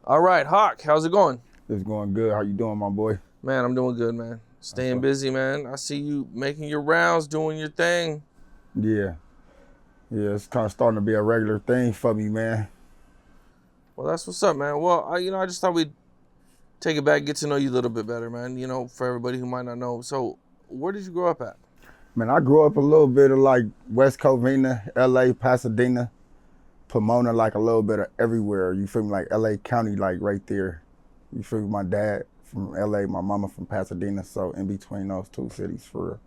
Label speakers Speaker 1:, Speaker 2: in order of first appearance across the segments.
Speaker 1: All right, Hawk, how's it going?
Speaker 2: It's going good. How you doing, my boy?
Speaker 1: Man, I'm doing good, man. Staying busy, man. I see you making your rounds, doing your thing.
Speaker 2: Yeah. Yeah, it's kind of starting to be a regular thing for me, man.
Speaker 1: Well, that's what's up, man. Well, I just thought we'd take it back, get to know you a little bit better, man. For everybody who might not know. So, where did you grow up at?
Speaker 2: Man, I grew up a little bit of like West Covina, LA, Pasadena, Pomona, like a little bit of everywhere. You feel me? Like LA County, like right there. You feel me? My dad from LA, my mama from Pasadena, so in between those two cities for real.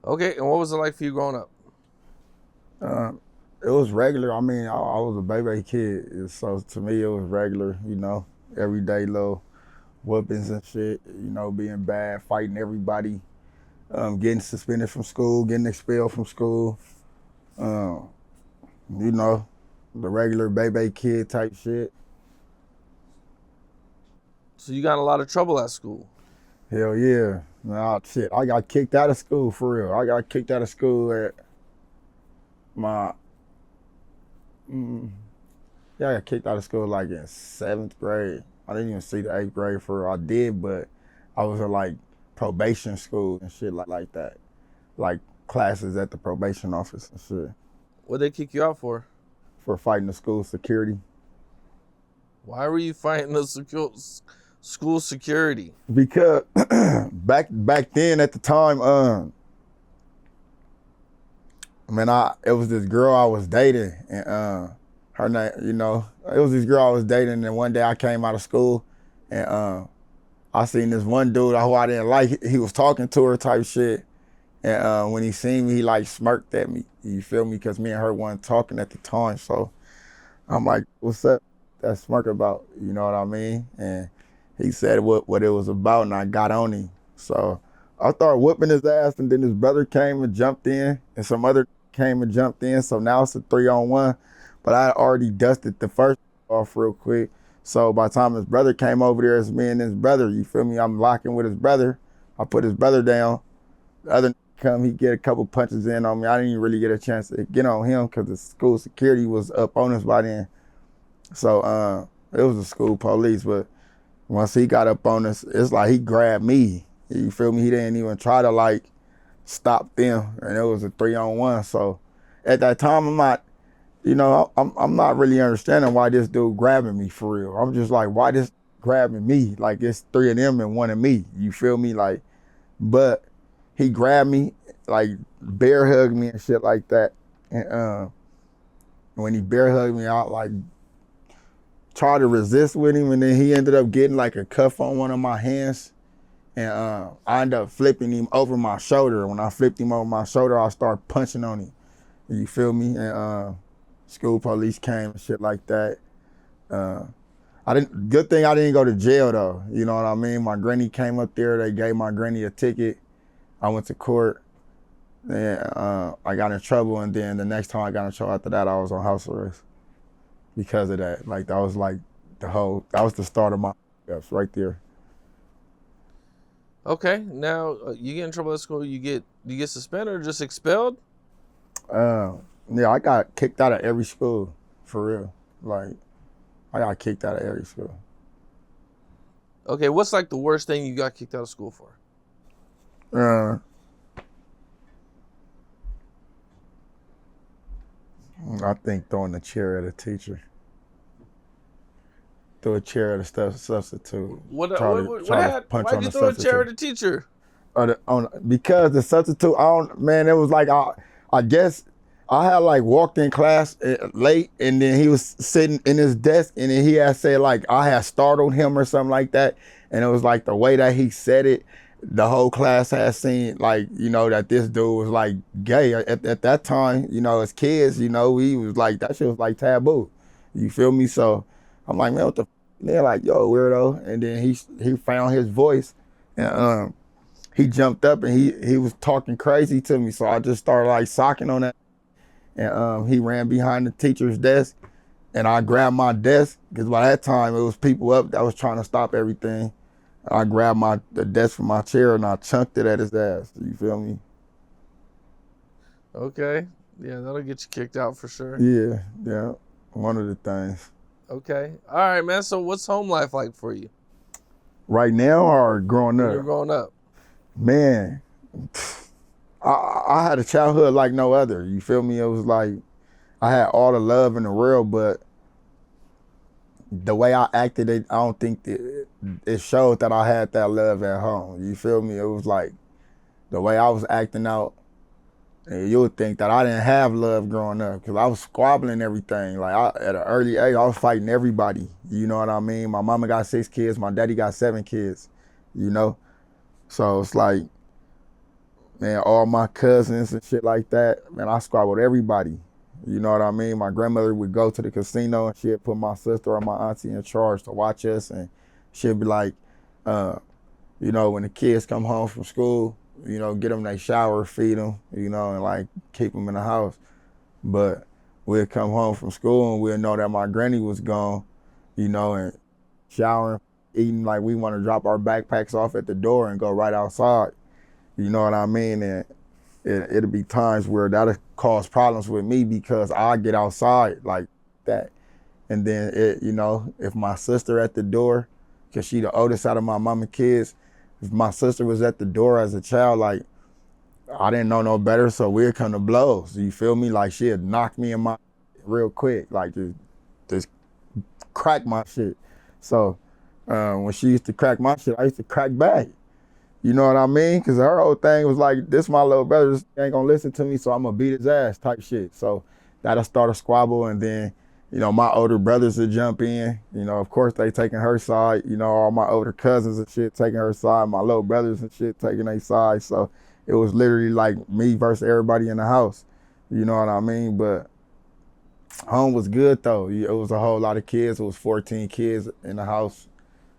Speaker 1: Okay, and what was it like for you growing up?
Speaker 2: It was regular. I mean, I was a baby kid, so to me it was regular, everyday little whoopings and shit, being bad, fighting everybody, getting suspended from school, getting expelled from school, the regular baby kid type shit.
Speaker 1: So you got in a lot of trouble at school.
Speaker 2: Hell yeah. Nah, shit. I got kicked out of school for real. I got kicked out of school at my I got kicked out of school like in 7th grade. I didn't even see the 8th grade for real. I did, but I was in like probation school and shit like that. Like classes at the probation office and shit.
Speaker 1: What'd they kick you out for?
Speaker 2: For fighting the school security.
Speaker 1: Why were you fighting the school security?
Speaker 2: Because back then at the time, it was this girl I was dating, and her name, it was this girl I was dating, and one day I came out of school, and I seen this one dude who I didn't like. He was talking to her type shit, and when he seen me, he like smirked at me. You feel me? Because me and her weren't talking at the time, so I'm like, "What's up? That smirk about?" You know what I mean? And he said what it was about, and I got on him. So I started whooping his ass, and then his brother came and jumped in, and some other came and jumped in. So now it's a 3-on-1. But I had already dusted the first off real quick. So by the time his brother came over there, it's me and his brother. You feel me? I'm locking with his brother. I put his brother down. The other come, he get a couple punches in on me. I didn't even really get a chance to get on him because the school security was up on us by then. So it was the school police, but once he got up on us, it's like he grabbed me. You feel me? He didn't even try to like stop them, and it was a 3-on-1. So at that time, I'm not really understanding why this dude grabbing me for real. I'm just like, why this grabbing me? Like it's 3 of them and 1 of me. You feel me? Like, but he grabbed me, like bear hugged me and shit like that. And when he bear hugged me, I like tried to resist with him, and then he ended up getting like a cuff on one of my hands, and I ended up flipping him over my shoulder. When I flipped him over my shoulder, I started punching on him. You feel me? And school police came and shit like that. Good thing I didn't go to jail though. You know what I mean? My granny came up there. They gave my granny a ticket. I went to court. And I got in trouble, and then the next time I got in trouble after that, I was on house arrest. Because of that, like that was like that was the start of my steps right there.
Speaker 1: Okay, now you get in trouble at school. You get suspended or just expelled?
Speaker 2: Yeah, I got kicked out of every school for real. Like I got kicked out of every school.
Speaker 1: Okay, what's like the worst thing you got kicked out of school for?
Speaker 2: I think throwing a chair at a teacher. Throw a chair at a substitute.
Speaker 1: What happened? Why'd you throw a chair at a teacher?
Speaker 2: Because the substitute, it was like, I guess I had like walked in class late, and then he was sitting in his desk, and then he had said like I had startled him or something like that. And it was like the way that he said it, the whole class had seen like, that this dude was like gay at that time, as kids, we was like, that shit was like taboo. You feel me? So I'm like, man, what the they're like, yo, weirdo. And then he found his voice, and he jumped up, and he was talking crazy to me. So I just started like socking on that. And he ran behind the teacher's desk, and I grabbed my desk, because by that time it was people up that was trying to stop everything. I grabbed the desk from my chair, and I chunked it at his ass. You feel me?
Speaker 1: Okay. Yeah, that'll get you kicked out for sure.
Speaker 2: Yeah. One of the things.
Speaker 1: Okay. All right, man. So what's home life like for you
Speaker 2: Right now or growing
Speaker 1: when you're
Speaker 2: up?
Speaker 1: growing up?
Speaker 2: Man, I had a childhood like no other. You feel me? It was like I had all the love in the world, but the way I acted, I don't think it showed that I had that love at home. You feel me? It was like the way I was acting out, and you would think that I didn't have love growing up because I was squabbling everything. Like at an early age, I was fighting everybody. You know what I mean? My mama got 6 kids, my daddy got 7 kids. You know, so it's like, man, all my cousins and shit like that. Man, I squabbled everybody. You know what I mean? My grandmother would go to the casino and she'd put my sister or my auntie in charge to watch us, and she'd be like, uh, you know, when the kids come home from school, you know, get them their shower, feed them, you know, and like keep them in the house. But we'd come home from school and we'd know that my granny was gone, you know, and showering, eating, like we want to drop our backpacks off at the door and go right outside. You know what I mean? And it'll be times where that'll cause problems with me because I get outside like that. And then you know, if my sister at the door, cause she the oldest out of my mama kids, if my sister was at the door as a child, like I didn't know no better, so we'd come to blows. You feel me? Like she'd knock me in my real quick, like just crack my shit. So when she used to crack my shit, I used to crack back. You know what I mean? Because her whole thing was like, this my little brother, this ain't gonna listen to me, so I'm gonna beat his ass type shit. So that'll start a squabble, and then, you know, my older brothers would jump in. You know, of course they taking her side. You know, all my older cousins and shit taking her side, my little brothers and shit taking their side. So it was literally like me versus everybody in the house. You know what I mean? But home was good though. It was a whole lot of kids. It was 14 kids in the house.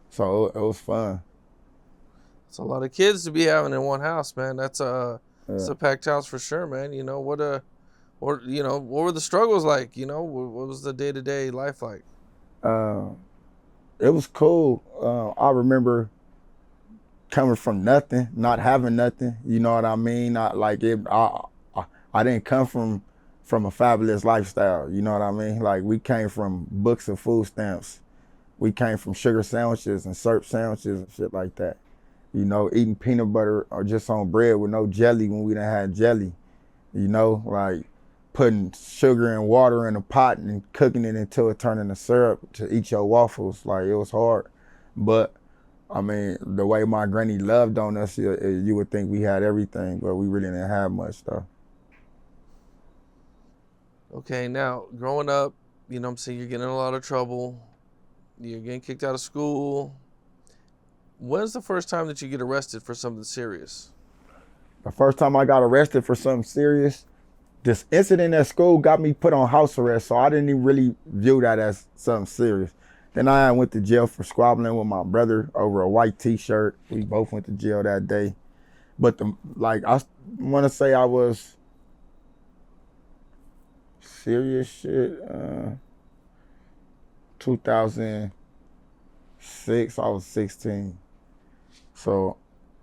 Speaker 2: So it was fun.
Speaker 1: It's a lot of kids to be having in one house, man. It's
Speaker 2: Yeah.
Speaker 1: a packed house for sure, man. You know what were the struggles like? You know, what was the day-to-day life like?
Speaker 2: Uh, it was cool. I remember coming from nothing, not having nothing. You know what I mean? Not like it. I didn't come from a fabulous lifestyle. You know what I mean? Like we came from books of food stamps. We came from sugar sandwiches and syrup sandwiches and shit like that. You know, eating peanut butter or just on bread with no jelly when we didn't have jelly. You know, like putting sugar and water in a pot and cooking it until it turned into syrup to eat your waffles. Like it was hard. But I mean, the way my granny loved on us, you would think we had everything, but we really didn't have much though.
Speaker 1: Okay, now growing up, you know what I'm saying, you're getting in a lot of trouble. You're getting kicked out of school. When's the first time that you get arrested for something serious?
Speaker 2: The first time I got arrested for something serious, this incident at school got me put on house arrest, so I didn't even really view that as something serious. Then I went to jail for squabbling with my brother over a white T-shirt. We both went to jail that day. But I want to say I was serious shit. 2006, I was 16. So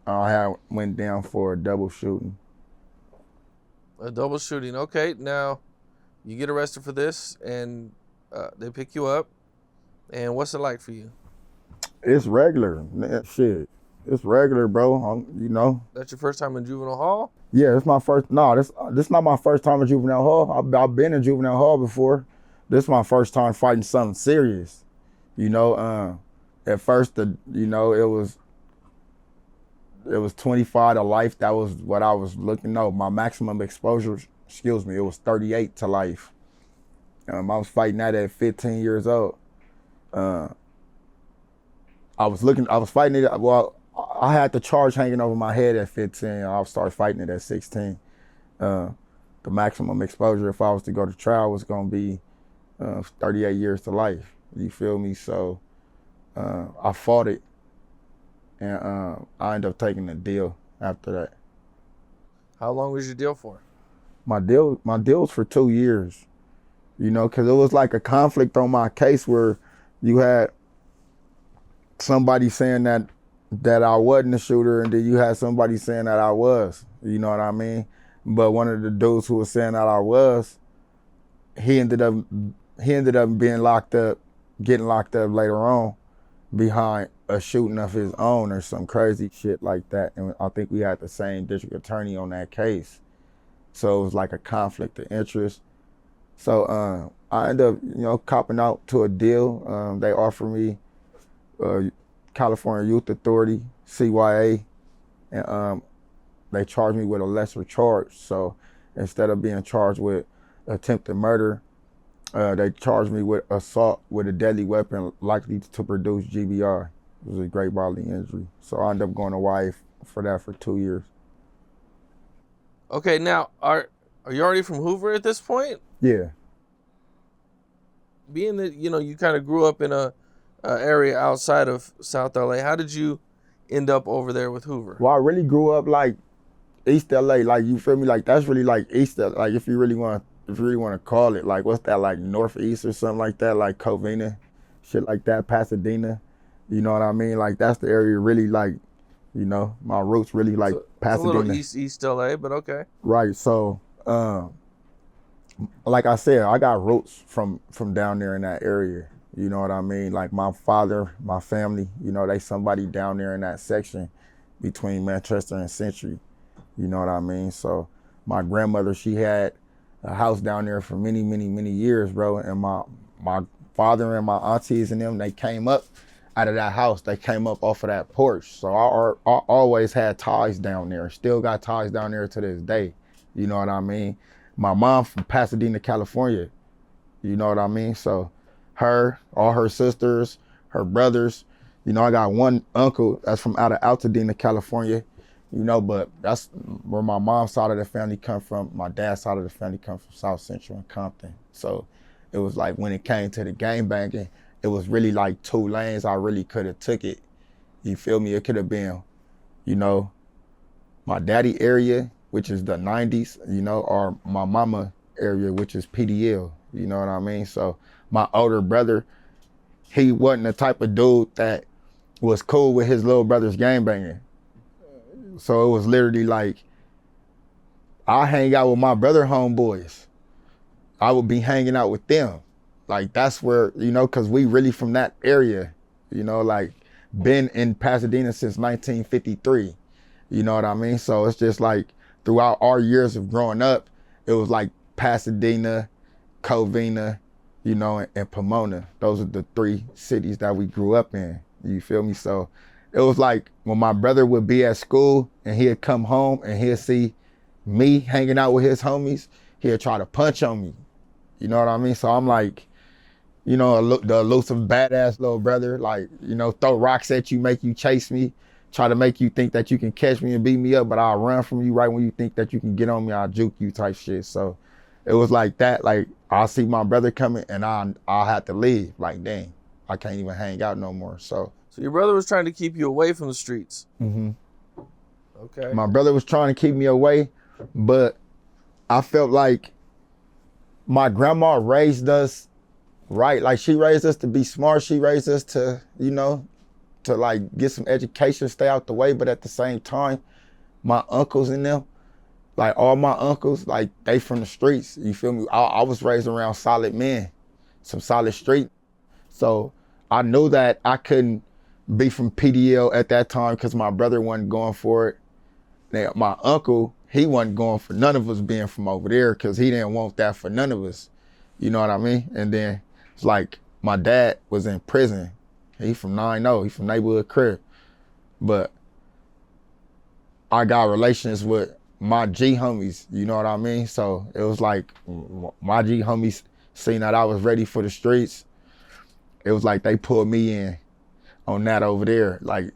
Speaker 2: I had went down for a double shooting.
Speaker 1: A double shooting. Okay, now you get arrested for this, and they pick you up. And what's it like for you?
Speaker 2: It's regular, man, shit. It's regular, bro. You know.
Speaker 1: That's your first time in juvenile hall?
Speaker 2: Yeah, it's my first. No, this not my first time in juvenile hall. I've been in juvenile hall before. This is my first time fighting something serious. You know, at first it was 25 to life. That was what I was looking. No, my maximum exposure. Excuse me. It was 38 to life. I was fighting that at 15 years old. I was fighting it. Well, I had the charge hanging over my head at 15. I started fighting it at 16. The maximum exposure, if I was to go to trial, was going to be 38 years to life. You feel me? So I fought it, and I ended up taking the deal after that.
Speaker 1: How long was your deal for?
Speaker 2: My deal was for 2 years. You know, because it was like a conflict on my case where you had somebody saying that I wasn't a shooter, and then you had somebody saying that I was. You know what I mean? But one of the dudes who was saying that I was, he ended up being locked up getting locked up later on behind a shooting of his own or some crazy shit like that. And I think we had the same district attorney on that case. So it was like a conflict of interest. So I ended up, copping out to a deal. They offered me California Youth Authority, CYA, and they charged me with a lesser charge. So instead of being charged with attempted murder, they charged me with assault with a deadly weapon likely to produce GBI. It was a great bodily injury. So I ended up going to YA for that for 2 years.
Speaker 1: Okay, now are you already from Hoover at this point?
Speaker 2: Yeah.
Speaker 1: Being that you kind of grew up in a area outside of South LA, how did you end up over there with Hoover?
Speaker 2: Well, I really grew up like East LA, like, you feel me? Like that's really like East, like if you really want to call it, like what's that, like Northeast or something like that, like Covina, shit like that, Pasadena. You know what I mean? Like that's the area really, like, my roots really like Pasadena.
Speaker 1: It's a little East LA, but okay.
Speaker 2: Right. So, like I said, I got roots from down there in that area. You know what I mean? Like my father, my family, they somebody down there in that section between Manchester and Century. You know what I mean? So my grandmother, she had a house down there for many, many, many years, bro. And my father and my aunties and them, they came up out of that house. They came up off of that porch. So I always had ties down there. Still got ties down there to this day. You know what I mean? My mom from Pasadena, California. You know what I mean? So her, all her sisters, her brothers, I got one uncle that's from out of Altadena, California. But that's where my mom's side of the family come from. My dad's side of the family come from South Central and Compton. So it was like when it came to the gang banging, it was really like 2 lanes. I really could have took it. You feel me? It could have been, my daddy area, which is the 90s, or my mama area, which is PDL. You know what I mean? So my older brother, he wasn't the type of dude that was cool with his little brother's gang banging. So it was literally like, I hang out with my brother homeboys. I would be hanging out with them. Like that's where, cause we really from that area, like been in Pasadena since 1953. You know what I mean? So it's just like throughout our years of growing up, it was like Pasadena, Covina, and Pomona. Those are the 3 cities that we grew up in. You feel me? So it was like when my brother would be at school and he'd come home and he'd see me hanging out with his homies, he'd try to punch on me. You know what I mean? So I'm like, the elusive badass little brother, like, throw rocks at you, make you chase me, try to make you think that you can catch me and beat me up, but I'll run from you right when you think that you can get on me, I'll juke you type shit. So it was like that. Like I'll see my brother coming and I'll have to leave. Like, dang, I can't even hang out no more. So
Speaker 1: your brother was trying to keep you away from the streets.
Speaker 2: Mm-hmm.
Speaker 1: Okay.
Speaker 2: My brother was trying to keep me away, but I felt like my grandma raised us right. Like she raised us to be smart. She raised us to, to like get some education, stay out the way. But at the same time, my uncles and them, like all my uncles, like they from the streets. You feel me? I was raised around solid men, some solid street. So I knew that I couldn't be from PDL at that time because my brother wasn't going for it. Now, my uncle, he wasn't going for none of us being from over there because he didn't want that for none of us. You know what I mean? And then it's like my dad was in prison. He from 9-0, he from neighborhood crib. But I got relations with my G homies, you know what I mean? So it was like my G homies seen that I was ready for the streets. It was like they pulled me in on that over there, like,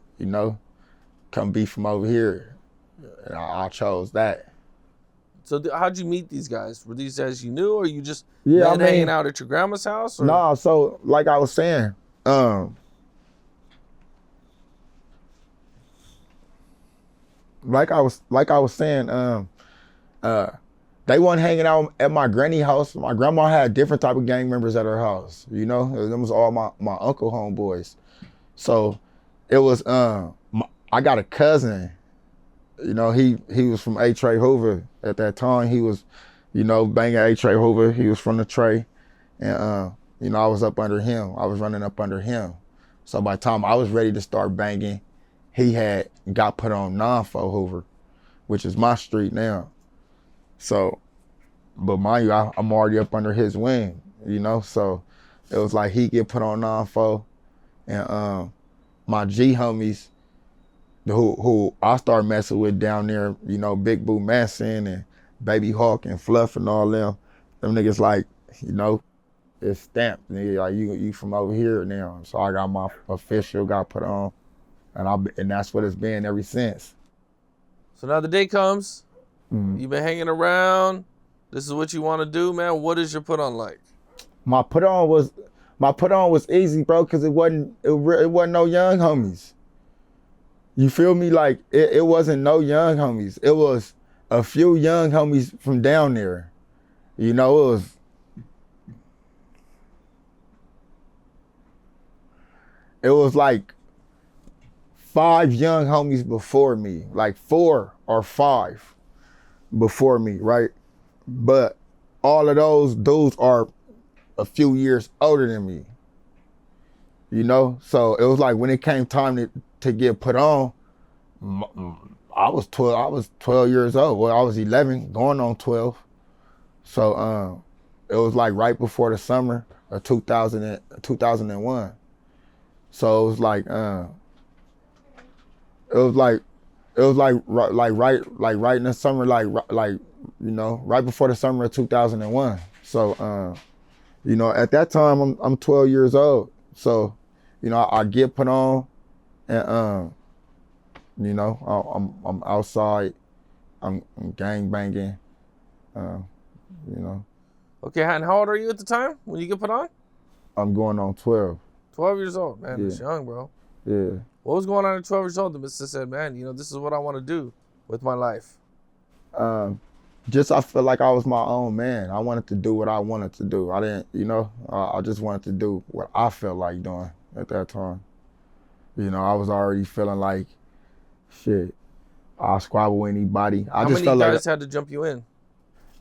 Speaker 2: come be from over here. And I chose that.
Speaker 1: So how'd you meet these guys? Were these guys you knew, or you just hanging out at your grandma's house? Or?
Speaker 2: No, so like I was saying, they weren't hanging out at my granny house. My grandma had different type of gang members at her house. Them was all my uncle homeboys. So it was I got a cousin. He was from A. Trey Hoover at that time. He was, banging A. Trey Hoover. He was from the Trey. And You know, I was up under him. I was running up under him. So by the time I was ready to start banging, he had got put on non-fo Hoover, which is my street now. So, but mind you, I'm already up under his wing, you know? So it was like he get put on non-fo, and my G homies, who I started messing with down there, you know, Big Boo Manson and Baby Hawk and Fluff and all them niggas like, you know, it's stamped. Nigga, like you from over here now. So I got my official got put on, and that's what it's been ever since.
Speaker 1: So now the day comes.
Speaker 2: Mm.
Speaker 1: You've been hanging around. This is what you want to do, man. What is your put on like?
Speaker 2: My put on was easy, bro, because it wasn't no young homies. You feel me? Like it wasn't no young homies. It was a few young homies from down there. You know, it was like 5 young homies before me, like 4 or 5 before me, right? But all of those dudes are a few years older than me. You know? So it was like when it came time to get put on, I was 12 years old. Well, I was 11, going on 12. So it was like right before the summer of 2001. So it was like right in the summer, like you know, right before the summer of 2001. So you know, at that time I'm 12 years old. So, you know, I get put on, and you know, I'm outside, I'm gang banging, you know.
Speaker 1: Okay, and how old are you at the time when you get put on?
Speaker 2: I'm going on 12.
Speaker 1: 12 years old, man.
Speaker 2: Yeah.
Speaker 1: That's young, bro.
Speaker 2: Yeah.
Speaker 1: What was going on at 12 years old? The mister said, man, you know, this is what I want to do with my life.
Speaker 2: Just I feel like I was my own man. I wanted to do what I wanted to do. I didn't, you know, I just wanted to do what I felt like doing at that time. You know, I was already feeling like, shit, I'll squabble with anybody.
Speaker 1: How many guys had to jump you in?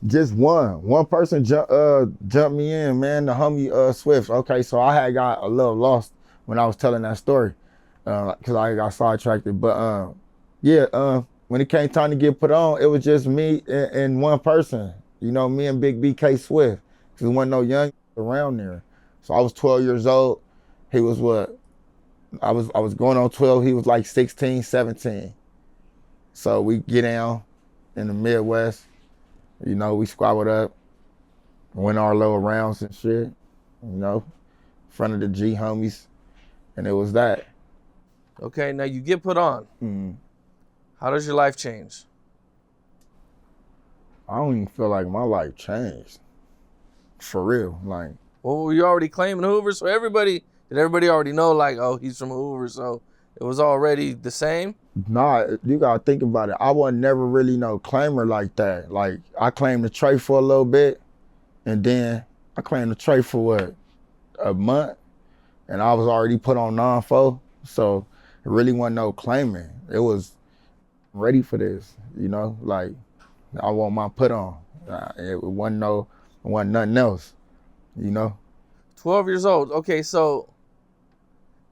Speaker 2: Just one person jumped me in, man, the homie Swift. Okay, so I had got a little lost when I was telling that story, because I got sidetracked. But yeah, when it came time to get put on, it was just me and one person. You know, me and Big BK Swift, because there wasn't no young around there. So I was 12 years old. He was what? I was going on 12. He was like 16, 17. So we get down in the Midwest. You know, we squabbled up, went our little rounds and shit, you know, in front of the G homies, and it was that.
Speaker 1: Okay, now you get put on.
Speaker 2: Mm.
Speaker 1: How does your life change?
Speaker 2: I don't even feel like my life changed, for real. Like,
Speaker 1: well, were you already claiming Hoover? So did everybody already know, like, oh, he's from Hoover, so it was already the same?
Speaker 2: nah, you gotta think about it. I wasn't never really no claimer like that. Like, I claimed the tray for a little bit, and then I claimed the tray for what, a month, and I was already put on non-fo, so it really wasn't no claiming. It was ready for this, you know, like, I want my put on. It wasn't nothing else, you know.
Speaker 1: 12 years old. Okay, so,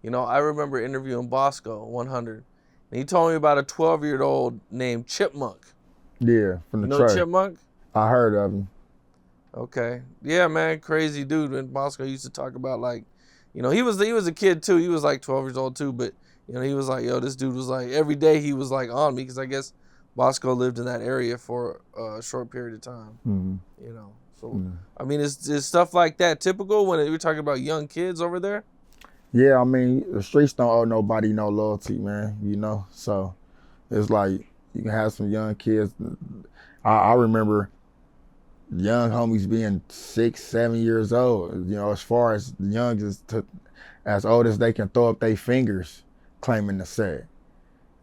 Speaker 1: you know, I remember interviewing Bosco 100, and he told me about a 12-year-old named Chipmunk.
Speaker 2: Yeah, from the
Speaker 1: you know
Speaker 2: tray.
Speaker 1: Chipmunk?
Speaker 2: I heard of him.
Speaker 1: Okay. Yeah, man, crazy dude. And Bosco used to talk about, like, you know, he was a kid too. He was like 12 years old too, but, you know, he was like, yo, this dude was like, every day he was like on me, because I guess Bosco lived in that area for a short period of time.
Speaker 2: Mm-hmm.
Speaker 1: You know, so, I mean, is stuff like that typical when you're talking about young kids over there?
Speaker 2: Yeah, I mean, the streets don't owe nobody no loyalty, man, you know? So it's like, you can have some young kids. I remember young homies being 6, 7 years old, you know, as far as young as old as they can throw up their fingers claiming the set.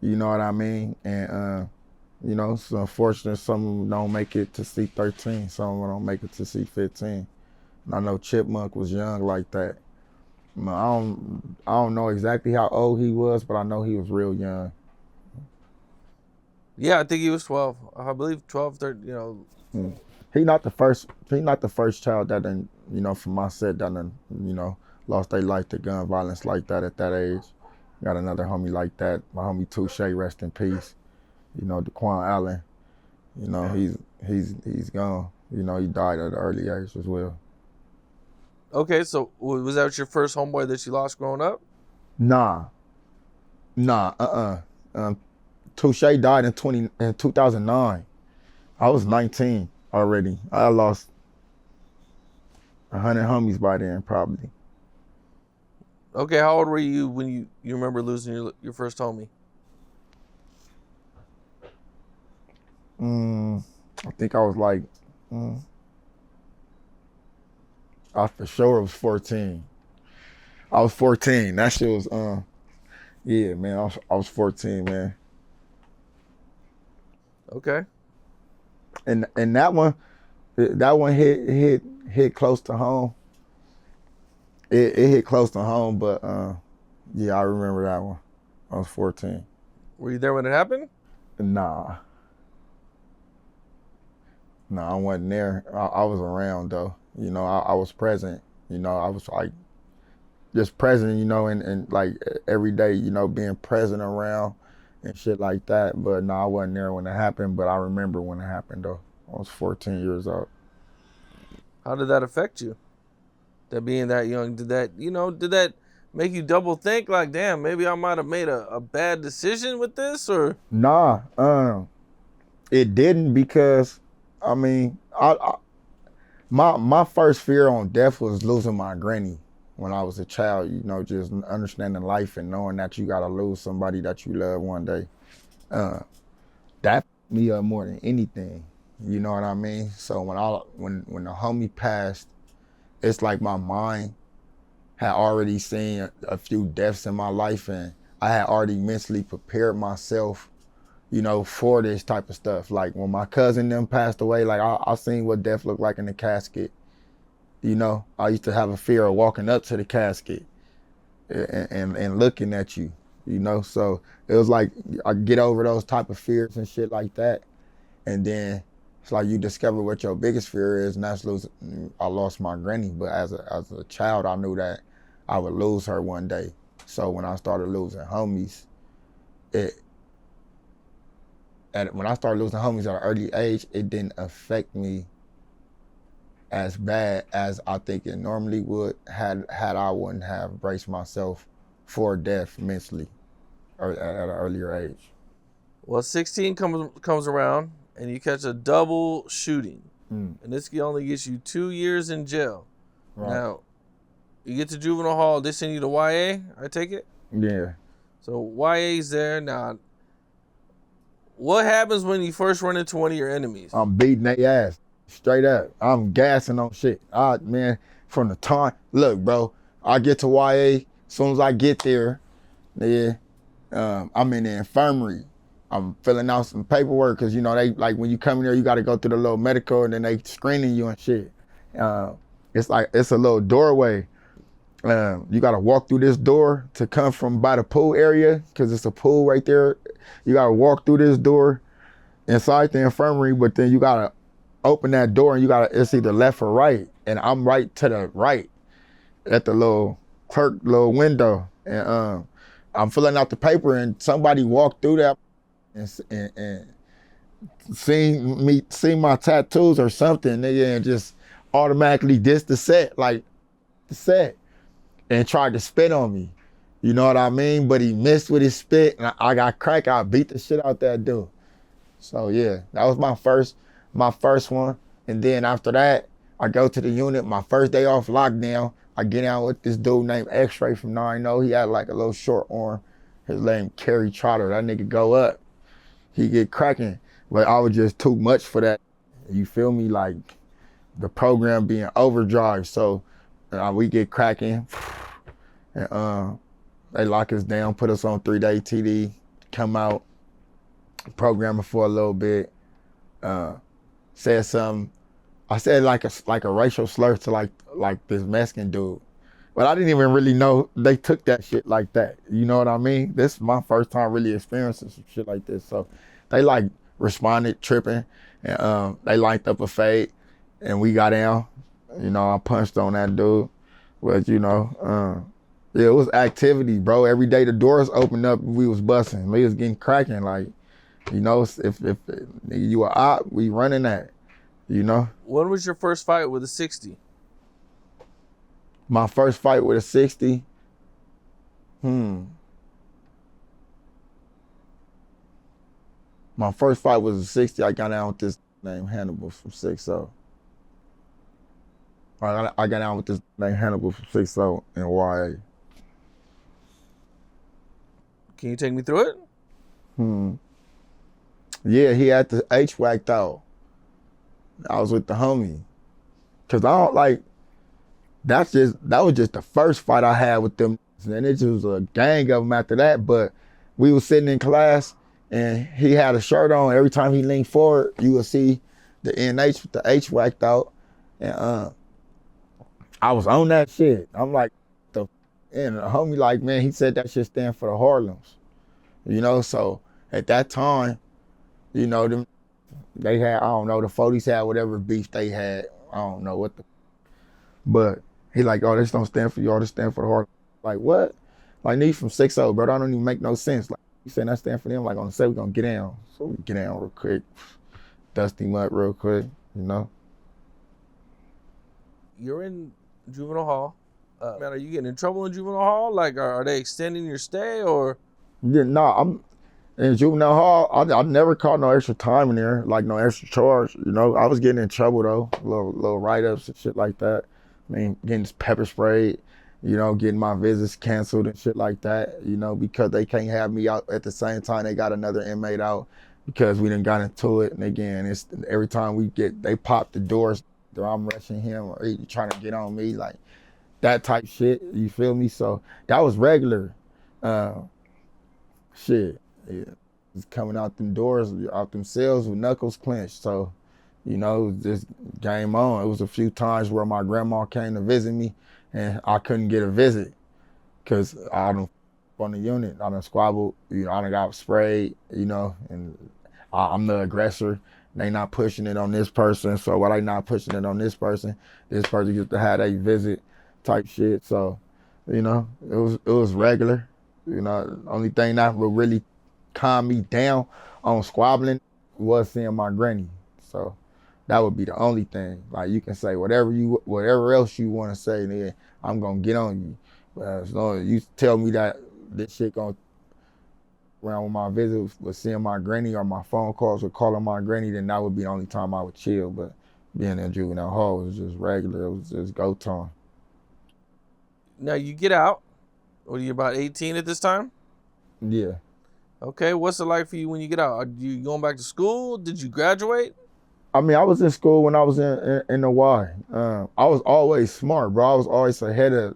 Speaker 2: You know what I mean? And, you know, it's unfortunate some of them don't make it to C13, some of them don't make it to C15. And I know Chipmunk was young like that. I don't know exactly how old he was, but I know he was real young.
Speaker 1: Yeah, I think he was 12. I believe 12, 13, you know.
Speaker 2: He not the first. He not the first child that done, from my set that done, lost their life to gun violence like that at that age. Got another homie like that. My homie Touche, rest in peace. Daquan Allen. He's gone. He died at an early age as well.
Speaker 1: Okay, so was that your first homeboy that you lost growing up?
Speaker 2: Nah. Touche died in 2009. I was 19 already. I lost 100 homies by then, probably.
Speaker 1: Okay, how old were you when you remember losing your first homie?
Speaker 2: I think I was like, I for sure was 14. I was 14. That shit was, yeah, man. I was 14, man.
Speaker 1: Okay.
Speaker 2: And that one hit close to home. It hit close to home, but yeah, I remember that one. I was 14.
Speaker 1: Were you there when it happened?
Speaker 2: Nah, I wasn't there. I was around though. I was present. I was like just present. And like every day. Being present around and shit like that. But no, I wasn't there when it happened. But I remember when it happened though. I was 14 years old.
Speaker 1: How did that affect you? That being that young, did that make you double think? Like, damn, maybe I might have made a bad decision with this, or?
Speaker 2: Nah, it didn't, because I mean, my first fear on death was losing my granny when I was a child. Just understanding life and knowing that you gotta lose somebody that you love one day. That me up more than anything. You know what I mean? So when the homie passed, it's like my mind had already seen a few deaths in my life, and I had already mentally prepared myself, for this type of stuff. Like when my cousin them passed away, like I seen what death looked like in the casket. I used to have a fear of walking up to the casket and looking at you, So it was like I get over those type of fears and shit like that, and then it's like you discover what your biggest fear is, and that's losing. I lost my granny, but as a child, I knew that I would lose her one day. So when I started losing homies, when I started losing homies at an early age, it didn't affect me as bad as I think it normally would had I wouldn't have braced myself for death mentally or at an earlier age.
Speaker 1: Well, 16 comes around, and you catch a double shooting. And this only gets you 2 years in jail. Right. Now, you get to juvenile hall, they send you to YA, I take it?
Speaker 2: Yeah.
Speaker 1: So YA's there. Now, what happens when you first run into one of your enemies?
Speaker 2: I'm beating their ass, straight up. I'm gassing on shit. Man, from the time, look, bro, I get to YA, as soon as I get there, I'm in the infirmary. I'm filling out some paperwork, because, they, like, when you come in there, you got to go through the little medical, and then they screening you and shit. It's a little doorway. You got to walk through this door to come from by the pool area, because it's a pool right there. You got to walk through this door inside the infirmary, but then you got to open that door, and it's either left or right. And I'm right to the right at the little clerk, little window. And I'm filling out the paper, and somebody walked through that and seen my tattoos or something, and just automatically dissed the set and tried to spit on me. You know what I mean? But he missed with his spit, and I got cracked. I beat the shit out that dude. So yeah, that was my first one. And then after that, I go to the unit. My first day off lockdown, I get out with this dude named X-Ray from 9-0. He had like a little short arm. His name Kerry Trotter. That nigga go up. He get cracking. But I was just too much for that. You feel me? Like the program being overdrive. So we get cracking. And they lock us down, put us on 3-day TD, come out, programming for a little bit, said something. I said like a racial slur to like this Mexican dude. But I didn't even really know they took that shit like that. You know what I mean? This is my first time really experiencing some shit like this. So they like responded tripping, and they lined up a fade. and we got down. I punched on that dude. But yeah, it was activity, bro. Every day the doors opened up, we was busting. We was getting cracking. Like, if you a op, we running that.
Speaker 1: When was your first fight with a 60?
Speaker 2: My first fight with a 60. My first fight was a 60. I got down with this named Hannibal from 6-0. I got down with this named Hannibal from 6-0 in YA.
Speaker 1: Can you take me through it?
Speaker 2: Yeah, he had the H whacked out. I was with the homie. Cause I don't like, that was just the first fight I had with them. And it just was a gang of them after that. But we was sitting in class and he had a shirt on. Every time he leaned forward, you would see the NH with the H whacked out. And I was on that shit. I'm like, and the homie like, man, he said that shit stand for the Harlems. So at that time, them, they had, I don't know, the 40s had whatever beef they had. I don't know what but he like, oh, this don't stand for y'all, this stand for the Harlems. Like, what? Like, nigga from 6-0, bro, that don't even make no sense. Like, you saying that stand for them, like, on the set, we gonna get down. So we get down real quick, dust him up real quick,
Speaker 1: You're in juvenile hall. Man, are you getting in trouble in juvenile hall? Like, are they extending your stay or?
Speaker 2: Yeah, no, I'm in juvenile hall. I never caught no extra time in there, like no extra charge. I was getting in trouble though, little write-ups and shit like that. I mean, getting pepper sprayed, getting my visits canceled and shit like that. Because they can't have me out at the same time they got another inmate out because we done got into it. And again, it's every time they pop the doors, I'm rushing him or he trying to get on me, like that type shit. You feel me? So that was regular. Shit, yeah. It's coming out them doors, out them cells with knuckles clenched. So, it was just game on. It was a few times where my grandma came to visit me and I couldn't get a visit because I done on the unit. I done squabbled, I done got sprayed, and I'm the aggressor. They not pushing it on this person. So while they not pushing it on this person gets to have a visit type shit. So, it was regular. The only thing that would really calm me down on squabbling was seeing my granny. So that would be the only thing. Like, you can say whatever else you want to say, then I'm gonna get on you. But as long as you tell me that this shit gonna around with my visits with seeing my granny or my phone calls with calling my granny, then that would be the only time I would chill. But being in juvenile hall was just regular. It was just go time.
Speaker 1: Now you get out. What are you, about 18 at this time?
Speaker 2: Yeah.
Speaker 1: Okay, what's it like for you when you get out? Are you going back to school? Did you graduate?
Speaker 2: I mean, I was in school when I was in the Y. I was always smart, bro. I was always ahead of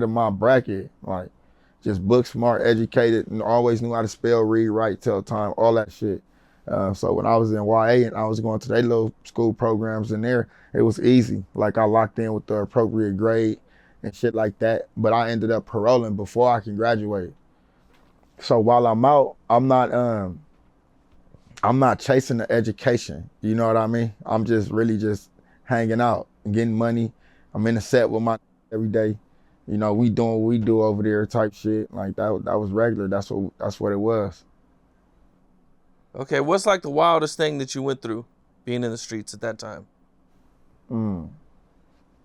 Speaker 2: my bracket. Like, just book smart, educated, and always knew how to spell, read, write, tell time, all that shit. So when I was in YA and I was going to their little school programs in there, it was easy. Like, I locked in with the appropriate grade and shit like that. But I ended up paroling before I can graduate. So while I'm out, I'm not chasing the education. You know what I mean? I'm just really just hanging out and getting money. I'm in the set with my every day. We doing what we do over there type shit. Like that was regular. That's what it was.
Speaker 1: Okay, what's like the wildest thing that you went through being in the streets at that time?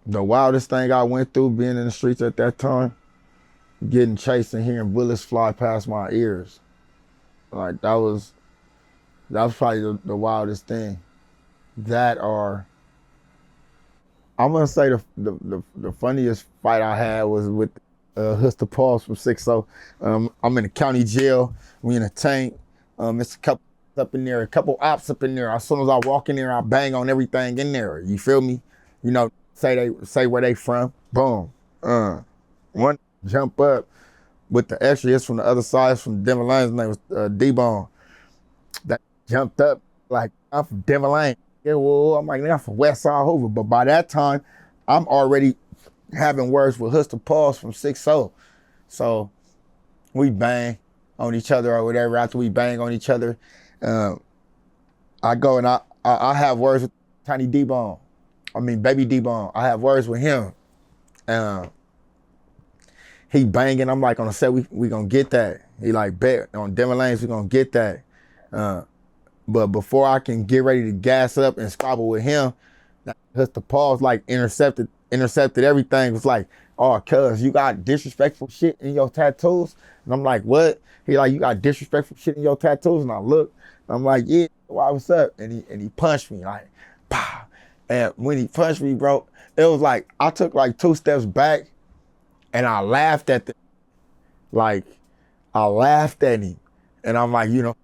Speaker 2: The wildest thing I went through being in the streets at that time, getting chased and hearing bullets fly past my ears. Like that was probably the wildest thing. That, or I'm gonna say the funniest fight I had was with Hoover Pauls from 6-0. I'm in the county jail. We in a tank. It's a couple up in there, a couple ops up in there. As soon as I walk in there, I bang on everything in there. You feel me? Say where they from. Boom. One jump up with the extra hits from the other side from Denver Lane's name was D-Bone. That jumped up like, I'm from Denver Lane. Yeah, well, I'm like, I'm from West Side Hoover. But by that time, I'm already having words with Hoover Pauls from 6-0. So we bang on each other or whatever. After we bang on each other, I go and I have words with Tiny D-Bone. Baby D-Bone. I have words with him. Uh, he banging. I'm like, on the set, we gonna get that. He like, bet on Denver Lanes, we gonna get that. But before I can get ready to gas up and squabble with him, because the pause like intercepted everything. It was like, oh, cuz you got disrespectful shit in your tattoos. And I'm like, what? He like, you got disrespectful shit in your tattoos. And I look, and I'm like, yeah, why, what's up? And he punched me like, pow. And when he punched me, bro, it was like, I took like 2 steps back and I laughed at like, I laughed at him. And I'm like, and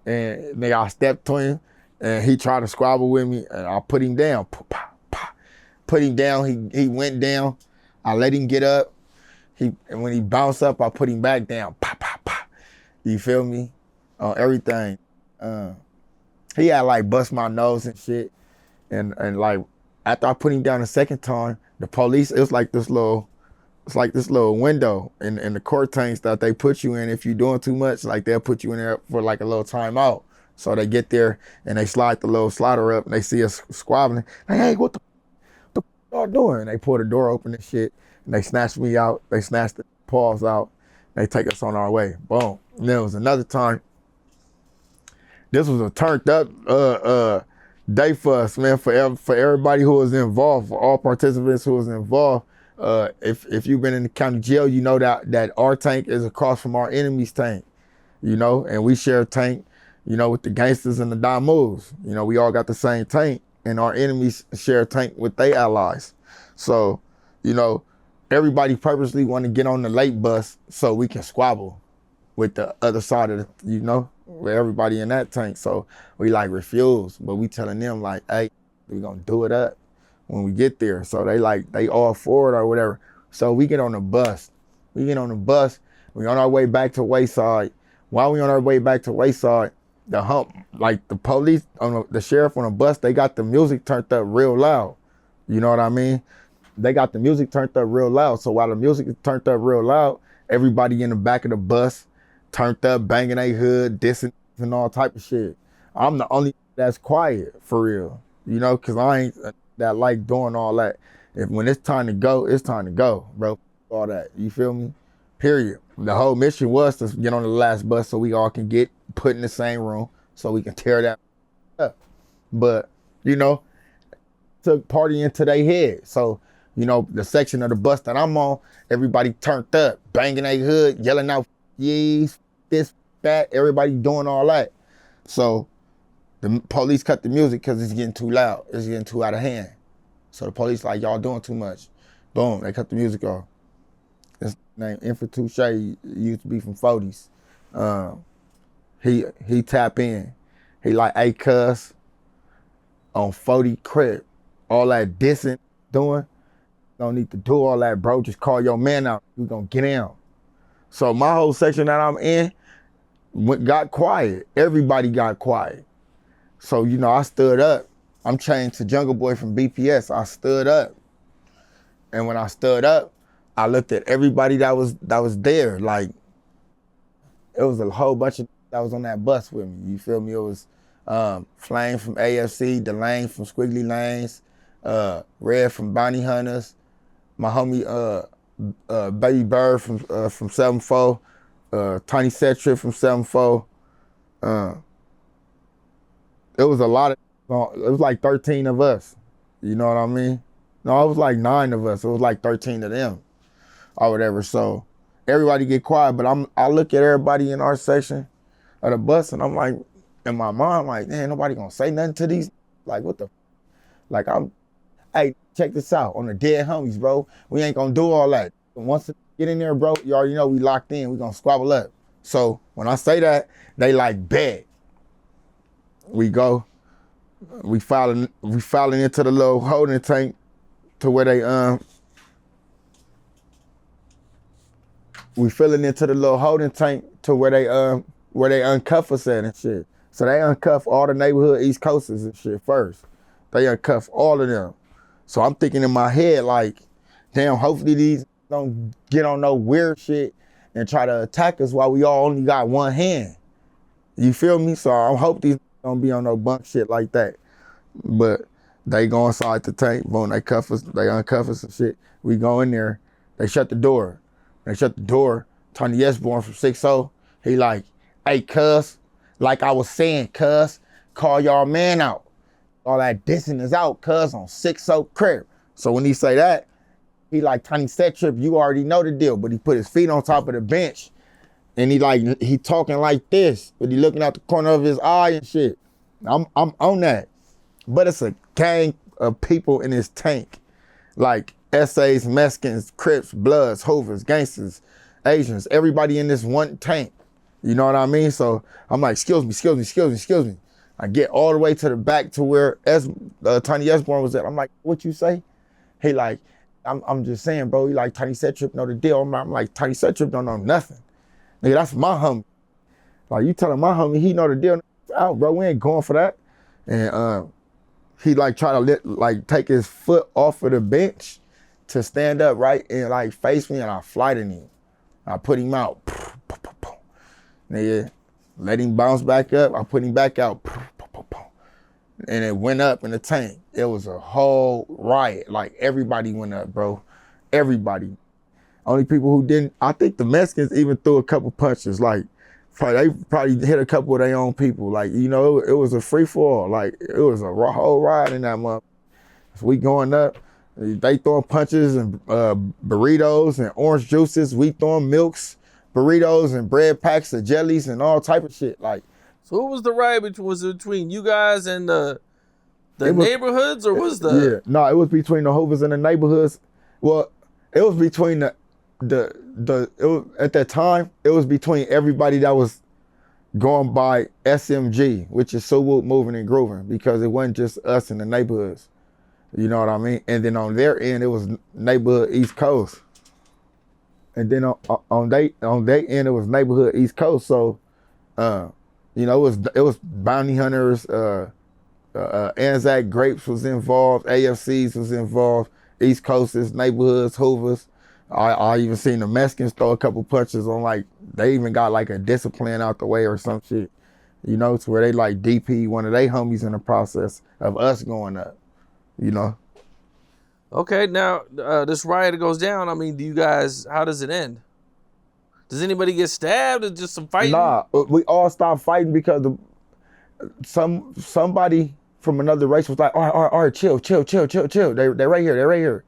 Speaker 2: nigga, I stepped to him and he tried to squabble with me and I put him down. Put him down, he went down. I let him get up. And when he bounced up, I put him back down. You feel me? On everything. He had like bust my nose and shit. And like after I put him down the second time, the police, it was like this little window in the court tanks that they put you in if you're doing too much. Like they'll put you in there for like a little timeout. So they get there and they slide the little slider up and they see us squabbling. Like, hey, what the y'all doing? And they pull the door open and shit and they snatch me out. They snatch the paws out. They take us on our way. Boom. And there was another time. This was a turned up day for us, man, for everybody who was involved, for all participants who was involved. If you've been in the county jail, you know that our tank is across from our enemy's tank, and we share a tank, with the gangsters and the Damus. We all got the same tank, and our enemies share a tank with their allies. So, everybody purposely want to get on the late bus so we can squabble with the other side of with everybody in that tank. So we like refuse, but we telling them like, hey, we gonna do it up when we get there. So they all for it or whatever. So we get on the bus. We on our way back to Wayside. While we on our way back to Wayside, the police the sheriff on the bus, they got the music turned up real loud. You know what I mean? They got the music turned up real loud. So while the music is turned up real loud, everybody in the back of the bus turned up, banging their hood, dissing and all type of shit. I'm the only that's quiet for real, because I ain't that like doing all that. When it's time to go, bro. All that, you feel me? Period. The whole mission was to get on the last bus so we all can get put in the same room so we can tear that up. But, took party into their head. So, the section of the bus that I'm on, everybody turned up, banging their hood, yelling out, yees, this, that, everybody doing all that. So the police cut the music because it's getting too loud. It's getting too out of hand. So the police like, y'all doing too much. Boom, they cut the music off. His name Infantouche, he used to be from 40s. He tap in. He like, hey, cuz, on 40 crib, all that dissing doing, don't need to do all that, bro. Just call your man out. We gonna get down. So my whole section that I'm in got quiet. Everybody got quiet. So, I stood up. I'm chained to Jungle Boy from BPS. I stood up. And when I stood up, I looked at everybody that was there. Like, it was a whole bunch of that was on that bus with me. You feel me? It was Flame from AFC, Delane from Squiggly Lanes, Red from Bounty Hunters, my homie Baby Bird from 7-4, Tiny Set Trip from 7-4. It was a lot of, it was like 13 of us. You know what I mean? No, it was like 9 of us. It was like 13 of them or whatever. So everybody get quiet, but I look at everybody in our section of the bus and I'm like, in my mind, I'm like, man, nobody gonna say nothing to these. Like, what the, like hey, check this out, on the dead homies, bro. We ain't gonna do all that. Once it get in there, bro, you already know we locked in. We gonna squabble up. So when I say that, they like, bet. We go, we filing into the little holding tank to where they we filling into the little holding tank to where they uncuff us at and shit. So they uncuff all the neighborhood East Coasters and shit first. They uncuff all of them. So I'm thinking in my head like, damn, hopefully these don't get on no weird shit and try to attack us while we all only got one hand. You feel me? So I hope these don't be on no bunk shit like that. But They go inside the tank, boom, they cuff us, they uncuff us and shit. We go in there, they shut the door. They shut the door. Tony Esborn from 6-0, he like, hey, cuz, like I was saying, cuz, call y'all man out. All that dissing is out, cuz, on 6-0 crib. So when he say that, he like, Tony set trip, you already know the deal, but he put his feet on top of the bench and he talking like this, but he looking out the corner of his eye and shit. I'm on that. But it's a gang of people in his tank, like essays, Mexicans, Crips, Bloods, Hoovers, gangsters, Asians, everybody in this one tank. You know what I mean? So I'm like, excuse me. I get all the way to the back to where Tiny Esborn was at. I'm like, what you say? He like, I'm just saying, bro. He like, Tiny Set Trip know the deal. I'm like, Tiny Set Trip don't know nothing. Nigga, that's my homie. Like, you telling my homie he know the deal. Out, bro, we ain't going for that. And he like try to take his foot off of the bench to stand up, right, and like face me, and I flighted him. I put him out. Nigga, let him bounce back up. I put him back out. And it went up in the tank. It was a whole riot. Like, everybody went up, bro. Everybody. Only people who didn't, I think the Mexicans even threw a couple punches. Like, they probably hit a couple of their own people. Like, you know, it was a free-for-all. Like, it was a whole riot in that month. So we going up. They throwing punches and burritos and orange juices. We throwing milks, burritos, and bread packs of jellies and all type of shit. Like,
Speaker 1: so who was the riot? Was it between you guys and the neighborhoods, or was the?
Speaker 2: Yeah, no, it was between the Hoovers and the neighborhoods. Well, it was between it was, at that time, it was between everybody that was going by SMG, which is So Wood Moving and Grooving, because it wasn't just us in the neighborhoods. You know what I mean? And then on their end, it was neighborhood East Coast. And then on their end, it was neighborhood East Coast. So, you know, it was bounty hunters. Anzac Grapes was involved. AFCs was involved. East Coasters, neighborhoods, Hoovers. I even seen the Mexicans throw a couple punches on, like, they even got like a discipline out the way or some shit. You know, to where they like DP one of their homies in the process of us going up. You know.
Speaker 1: Okay, now this riot goes down. I mean, do you guys? How does it end? Does anybody get stabbed or just some fighting?
Speaker 2: Nah, we all stopped fighting because somebody from another race was like, all right, chill. They right here.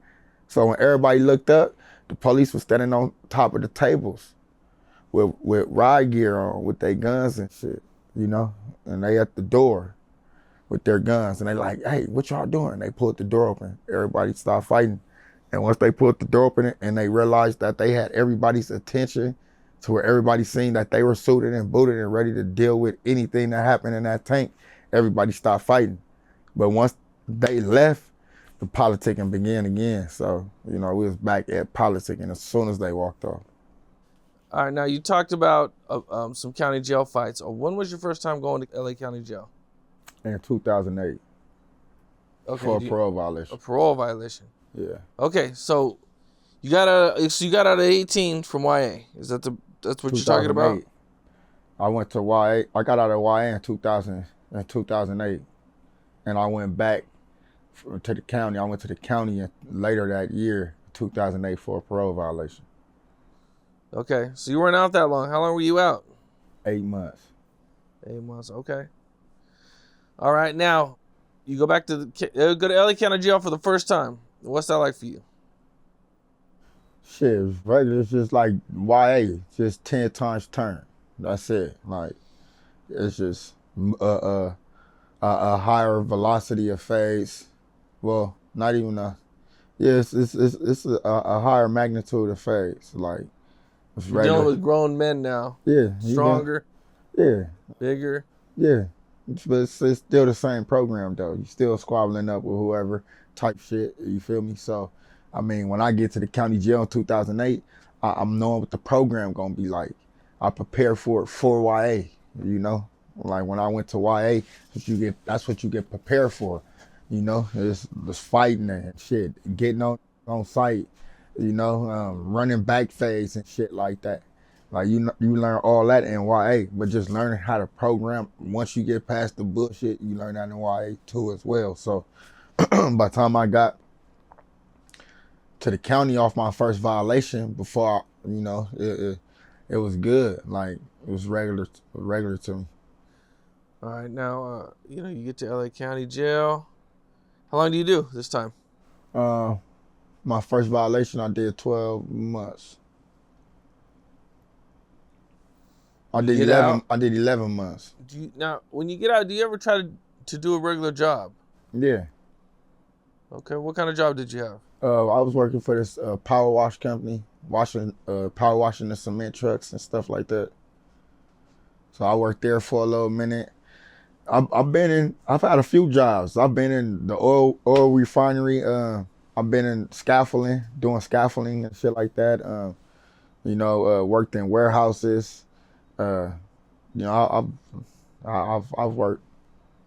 Speaker 2: So when everybody looked up, the police was standing on top of the tables with riot gear on, with their guns and shit, you know, and they at the door with their guns, and they like, hey, what y'all doing? They pulled the door open. Everybody stopped fighting. And once they pulled the door open and they realized that they had everybody's attention to where everybody seen that they were suited and booted and ready to deal with anything that happened in that tank, everybody stopped fighting. But once they left, the politicking began again. So, you know, we was back at politicking as soon as they walked off.
Speaker 1: All right, now you talked about some county jail fights. When was your first time going to LA County Jail?
Speaker 2: In 2008.
Speaker 1: Okay,
Speaker 2: for a parole violation.
Speaker 1: A parole violation.
Speaker 2: Yeah.
Speaker 1: Okay, so you got out of 18 from YA. That's what you're talking about?
Speaker 2: I went to YA. I got out of YA in 2008, and I went back to the county. I went to the county later that year, 2008, for a parole violation.
Speaker 1: Okay, so you weren't out that long. How long were you out?
Speaker 2: 8 months.
Speaker 1: 8 months. Okay. All right, now you go back to go to LA County Jail for the first time. What's that like for you?
Speaker 2: Shit, it's regular. It's just like YA, just 10 times turn. That's it. Like, it's just a higher velocity of phase. Well, not even it's a higher magnitude of phase. Like, it's
Speaker 1: You're dealing with grown men now.
Speaker 2: Yeah.
Speaker 1: Stronger.
Speaker 2: Yeah.
Speaker 1: Bigger.
Speaker 2: Yeah. But it's still the same program, though. You still squabbling up with whoever type shit. You feel me? So, I mean, when I get to the county jail in 2008, I'm knowing what the program gonna be like. I prepare for it for YA, you know? Like, when I went to YA, that's what you get prepared for, you know? It's fighting and shit, getting on site, you know, running back phase and shit like that. Like, you learn all that in YA, but just learning how to program, once you get past the bullshit, you learn that in YA too as well. So By the time I got to the county off my first violation, before it was good. Like it was regular to me.
Speaker 1: All right, now you get to LA County Jail. How long do you do this time?
Speaker 2: My first violation, I did 12 months. I did 11. I did 11 months.
Speaker 1: Now, when you get out, do you ever try to do a regular job?
Speaker 2: Yeah.
Speaker 1: Okay, what kind of job did you have?
Speaker 2: I was working for this power wash company, power washing the cement trucks and stuff like that. So I worked there for a little minute. I've had a few jobs. I've been in the oil refinery. I've been in scaffolding, doing scaffolding and shit like that. Worked in warehouses. I've worked.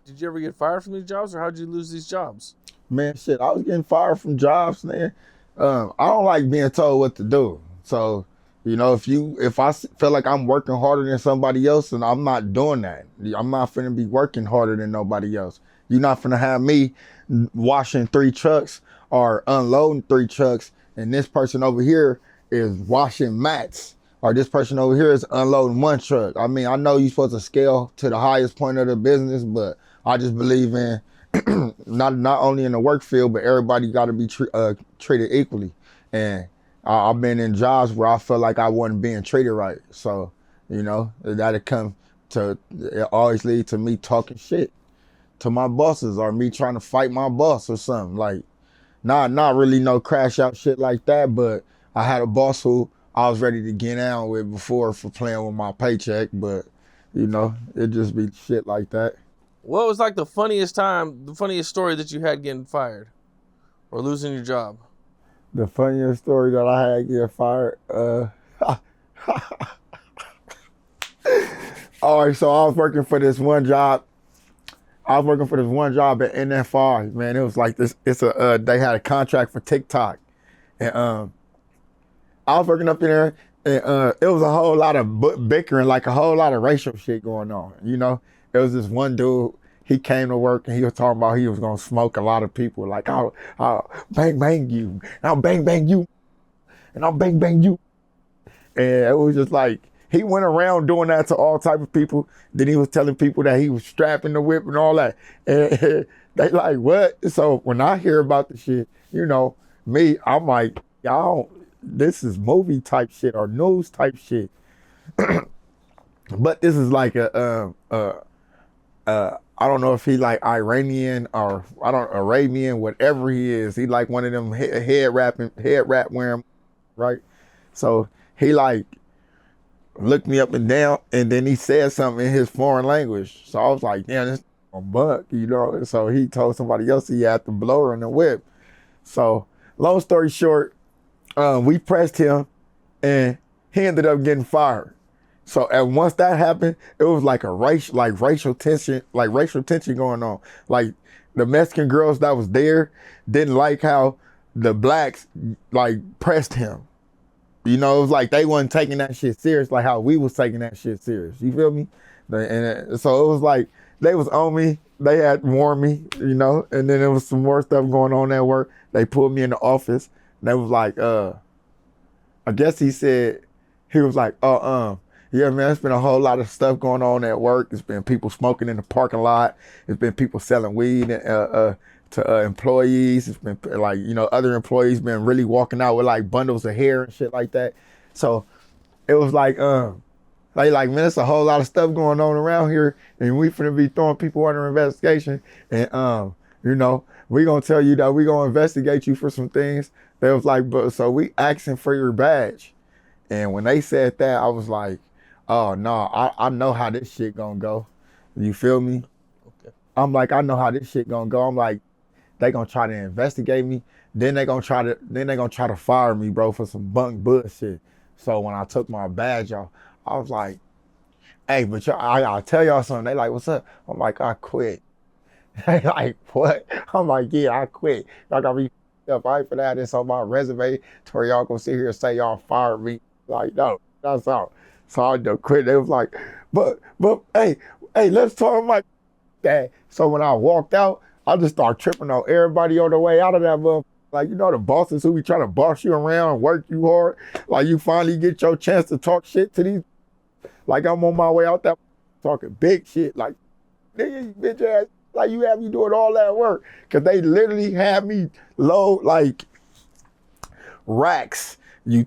Speaker 1: Did you ever get fired from these jobs, or how'd you lose these jobs?
Speaker 2: Man, shit, I was getting fired from jobs, man. I don't like being told what to do. So, if I feel like I'm working harder than somebody else, and I'm not doing that, I'm not finna be working harder than nobody else. You're not finna have me washing 3 trucks or unloading 3 trucks, and this person over here is washing mats, or this person over here is unloading 1 truck. I mean, I know you're supposed to scale to the highest point of the business, but I just believe in not only in the work field, but everybody got to be treated equally. And I've been in jobs where I felt like I wasn't being treated right. So, that'll come to, it always lead to me talking shit to my bosses, or me trying to fight my boss or something. Like, not really no crash out shit like that, but I had a boss who I was ready to get down with before for playing with my paycheck, but it just be shit like that.
Speaker 1: What was like the funniest story that you had getting fired or losing your job?
Speaker 2: The funniest story that I had getting fired, all right, so I was working for this one job. I was working for this one job at NFR, man. It was like this. They had a contract for TikTok, and I was working up in there, and it was a whole lot of bickering, like a whole lot of racial shit going on. There was this one dude. He came to work and he was talking about he was gonna smoke a lot of people. Like I'll bang you, and I'll bang you, and I'll bang you, and it was just like. He went around doing that to all type of people. Then he was telling people that he was strapping the whip and all that. And they like, what? So when I hear about the shit, me, I'm like, y'all, this is movie type shit or news type shit. But this is like I don't know if he like Iranian or Arabian, whatever he is. He like one of them head wrap wearing, right? So he like, looked me up and down, and then he said something in his foreign language. So I was like, damn, this a buck, So he told somebody else he had the blower and the whip. So long story short, we pressed him, and he ended up getting fired. So and once that happened, it was like racial tension going on. Like the Mexican girls that was there didn't like how the blacks like pressed him. It was like they wasn't taking that shit serious like how we was taking that shit serious. You feel me? And so it was like they was on me. They had warned me, and then there was some more stuff going on at work. They pulled me in the office. And they was like, I guess he said, he was like, yeah, man, there's been a whole lot of stuff going on at work. It's been people smoking in the parking lot. It's been people selling weed to employees. It's been like, other employees been really walking out with like bundles of hair and shit like that. So it was like, man, it's a whole lot of stuff going on around here, and we finna be throwing people under investigation. And, we gonna tell you that we gonna investigate you for some things. They was like, but so we asking for your badge. And when they said that, I was like, oh no, I know how this shit gonna go. You feel me? Okay. I'm like, I know how this shit gonna go. I'm like, they gonna try to investigate me. Then they gonna try to fire me, bro, for some bunk bullshit. So when I took my badge off, I was like, hey, but I gotta tell y'all something. They like, what's up? I'm like, I quit. They like, what? I'm like, yeah, I quit. Y'all gotta be up. I ain't for that. It's on my resume to where y'all gonna sit here and say y'all fired me. Like, no, that's all. So I just quit. They was like, but hey, let's talk about that. So when I walked out, I just start tripping on everybody on the way out of that motherfucker. Like, you know, the bosses who be trying to boss you around and work you hard. Like, you finally get your chance to talk shit to these. Like, I'm on my way out that talking big shit. Like, nigga, you bitch ass. Like, you have me doing all that work. Because they literally had me load, like, racks,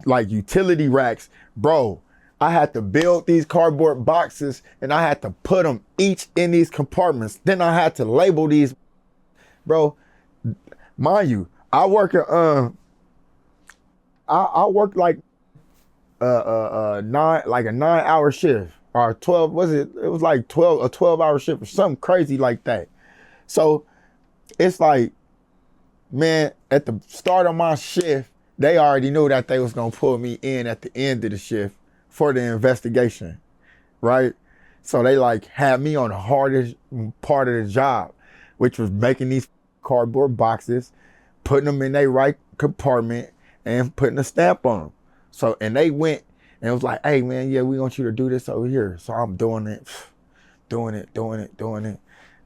Speaker 2: like utility racks. Bro, I had to build these cardboard boxes and I had to put them each in these compartments. Then I had to label these. Bro, mind you, I work like a 9-hour shift or 12, was it? It was like 12-hour shift or something crazy like that. So it's like, man, at the start of my shift, they already knew that they was gonna pull me in at the end of the shift for the investigation, right? So they like had me on the hardest part of the job, which was making these cardboard boxes, putting them in their right compartment, and putting a stamp on them. So, and they went and it was like, hey man, yeah, we want you to do this over here. So I'm doing it.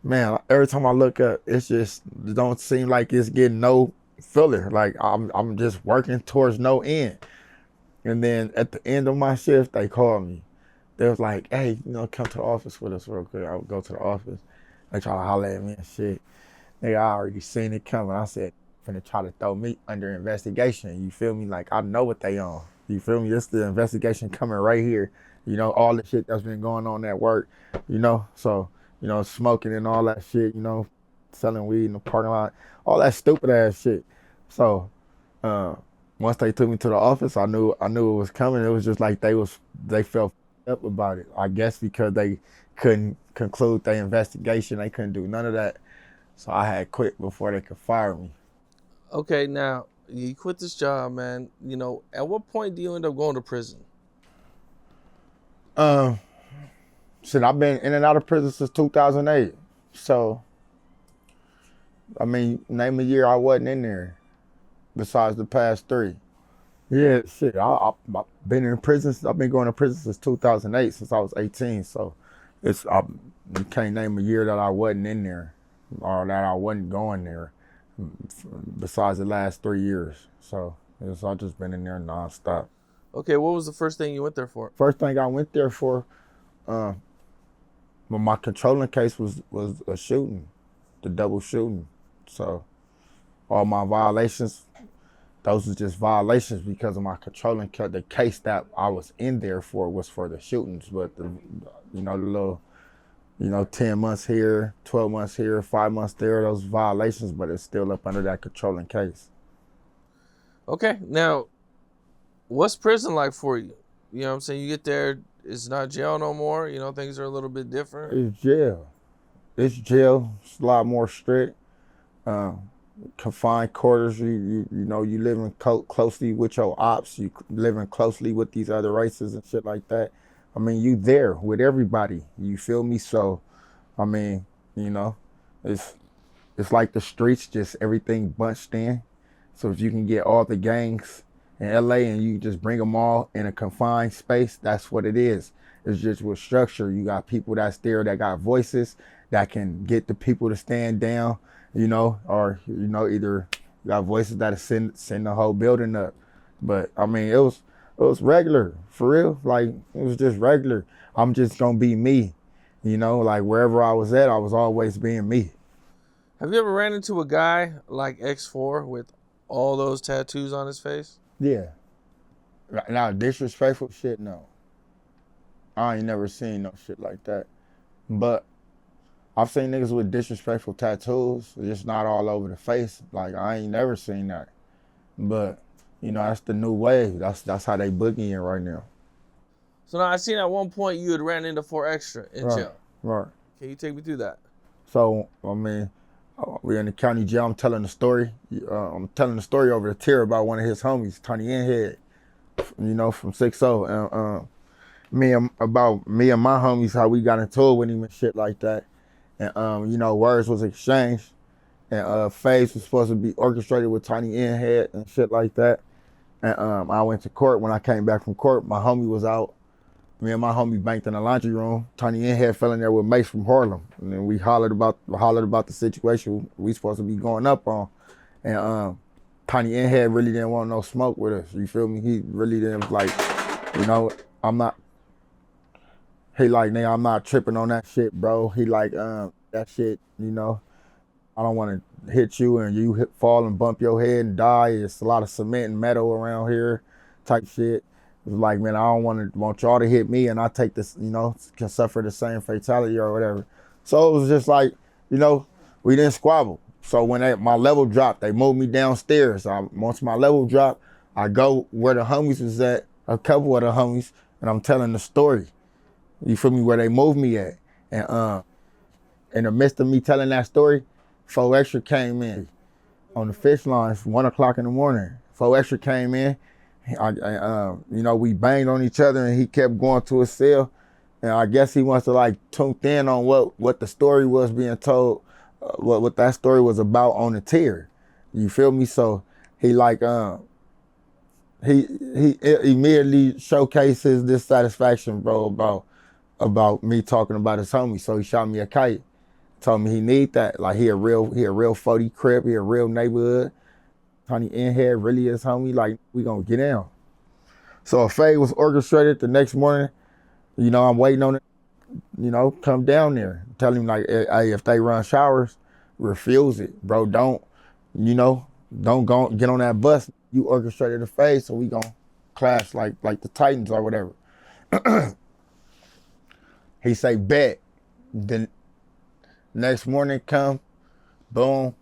Speaker 2: Man, every time I look up, it's just, it don't seem like it's getting no filler. Like I'm just working towards no end. And then at the end of my shift, they called me. They was like, hey, you know, come to the office with us real quick. I would go to the office. They try to holler at me and shit. They already seen it coming. I said, finna try to throw me under investigation. You feel me? Like, I know what they on. You feel me? It's the investigation coming right here. You know, all the shit that's been going on at work, you know? So, you know, smoking and all that shit, you know, selling weed in the parking lot, all that stupid ass shit. So, once they took me to the office, I knew it was coming. It was just like they felt up about it. I guess because they couldn't conclude their investigation. They couldn't do none of that. So I had quit before they could fire me.
Speaker 1: Okay, now you quit this job, man. You know, at what point do you end up going to prison?
Speaker 2: Shit, I've been in and out of prison since 2008. So, I mean, name a year I wasn't in there besides the past 3. Yeah, shit, I've been in prison. I've been going to prison since 2008, since I was 18. So, you can't name a year that I wasn't in there or that I wasn't going there besides the last 3 years. So, I've just been in there nonstop.
Speaker 1: Okay, what was the first thing you went there for?
Speaker 2: First thing I went there for, well, my controlling case was a shooting, the double shooting. So all my violations, those were just violations because of my controlling case. The case that I was in there for was for the shootings, but the little, 10 months here, 12 months here, 5 months there, those violations, but it's still up under that controlling case.
Speaker 1: Okay, now, what's prison like for you? You know what I'm saying? You get there, it's not jail no more. You know, things are a little bit different.
Speaker 2: It's jail. It's a lot more strict. Confined quarters. You living closely with your ops. You living closely with these other races and shit like that. I mean, you there with everybody. You feel me? So, I mean, it's like the streets, just everything bunched in. So if you can get all the gangs in LA and you just bring them all in a confined space, that's what it is. It's just with structure. You got people that's there that got voices that can get the people to stand down, or, either you got voices that send the whole building up. But I mean, it was regular, for real. Like, it was just regular. I'm just gonna be me, like wherever I was at, I was always being me.
Speaker 1: Have you ever ran into a guy like X4 with all those tattoos on his face?
Speaker 2: Yeah. Now, disrespectful shit, no. I ain't never seen no shit like that. But I've seen niggas with disrespectful tattoos, just not all over the face. Like, I ain't never seen that. But, that's the new wave. That's how they boogieing right now.
Speaker 1: So now I seen at one point you had ran into 4 Extra in jail.
Speaker 2: Right.
Speaker 1: Can you take me through that?
Speaker 2: So, I mean, we're in the county jail. I'm telling the story. I'm telling the story over the tier about one of his homies, Tony Inhead, from 6-0. Me and my homies, how we got into it with him and shit like that. And, words was exchanged. And Phase was supposed to be orchestrated with Tiny Inhead and shit like that. And I went to court. When I came back from court, my homie was out Me and my homie banked in the laundry room. Tiny Inhead fell in there with Mace from Harlem, and then we hollered about the situation we supposed to be going up on, and Tiny Inhead really didn't want no smoke with us. You feel me? He really didn't like, you know, I'm not. He like, nigga, I'm not tripping on that shit, bro. He like, that shit, you know. I don't want to hit you and you fall and bump your head and die. It's a lot of cement and metal around here, type shit. It's like, man, I don't want y'all to hit me and I take this, you know, can suffer the same fatality or whatever. So it was just like, you know, we didn't squabble. So when my level dropped, they moved me downstairs. Once my level dropped, I go where the homies was at, a couple of the homies, and I'm telling the story. You feel me? Where they moved me at. And in the midst of me telling that story, 4 Extra came in on the fish lines, 1 o'clock in the morning. 4 Extra came in. You know, we banged on each other and he kept going to his cell. And I guess he wants to like tune in on what the story was being told, what that story was about on the tier. You feel me? So he like, he immediately showcases dissatisfaction, bro, about me talking about his homie. So he shot me a kite. Told me he need that. Like he a real 40 crib, he a real neighborhood. Tiny Inhead really is homie. Like we gonna get down. So a fade was orchestrated the next morning. You know, I'm waiting on it, you know, come down there. Tell him like, hey, if they run showers, refuse it. Bro, don't go get on that bus. You orchestrated the fade, so we gonna clash like the Titans or whatever. He say bet. The next morning come, boom.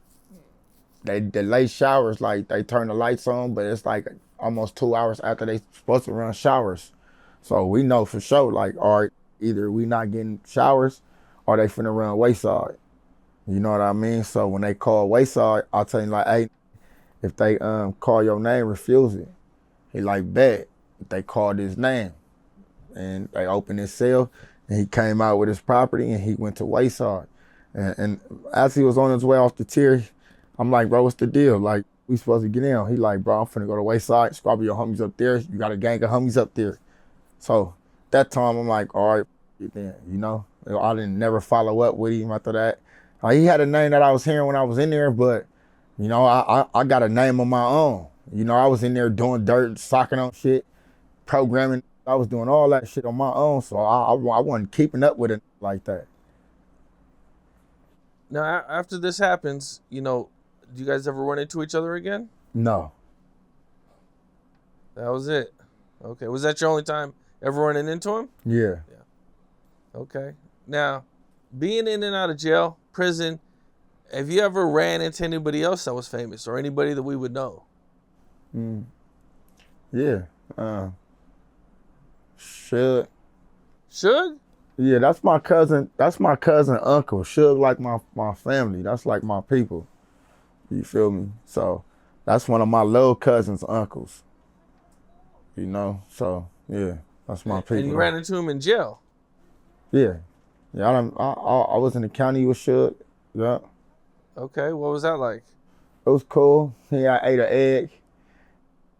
Speaker 2: They delay showers, like they turn the lights on, but it's like almost 2 hours after they supposed to run showers. So we know for sure, like, all right, either we not getting showers or they finna run Wayside. You know what I mean? So when they call Wayside, I'll tell him like, hey, if they call your name, refuse it. He like, bet. If they called his name and they opened his cell and he came out with his property and he went to Wayside. And as he was on his way off the tier, I'm like, bro, what's the deal? Like, we supposed to get in. He like, bro, I'm finna go to Wayside, squabble your homies up there. You got a gang of homies up there. So that time I'm like, all right, then, you know. I didn't never follow up with him after that. He had a name that I was hearing when I was in there, but, you know, I got a name of my own. You know, I was in there doing dirt, socking on shit, programming. I was doing all that shit on my own, so I wasn't keeping up with it like that.
Speaker 1: Now, after this happens, you know, do you guys ever run into each other again?
Speaker 2: No.
Speaker 1: That was it. Okay. Was that your only time ever running into him?
Speaker 2: Yeah.
Speaker 1: Okay. Now, being in and out of jail, prison, have you ever ran into anybody else that was famous or anybody that we would know?
Speaker 2: Yeah. Suge.
Speaker 1: Suge?
Speaker 2: Yeah, that's my cousin. That's my cousin uncle. Suge like my family. That's like my people. You feel me? So that's one of my little cousin's uncles. You know? So yeah, that's my people.
Speaker 1: And you ran into him in jail?
Speaker 2: Yeah. Yeah, I was in the county with Suge. Yeah.
Speaker 1: Okay, what was that like?
Speaker 2: It was cool. He ate an egg.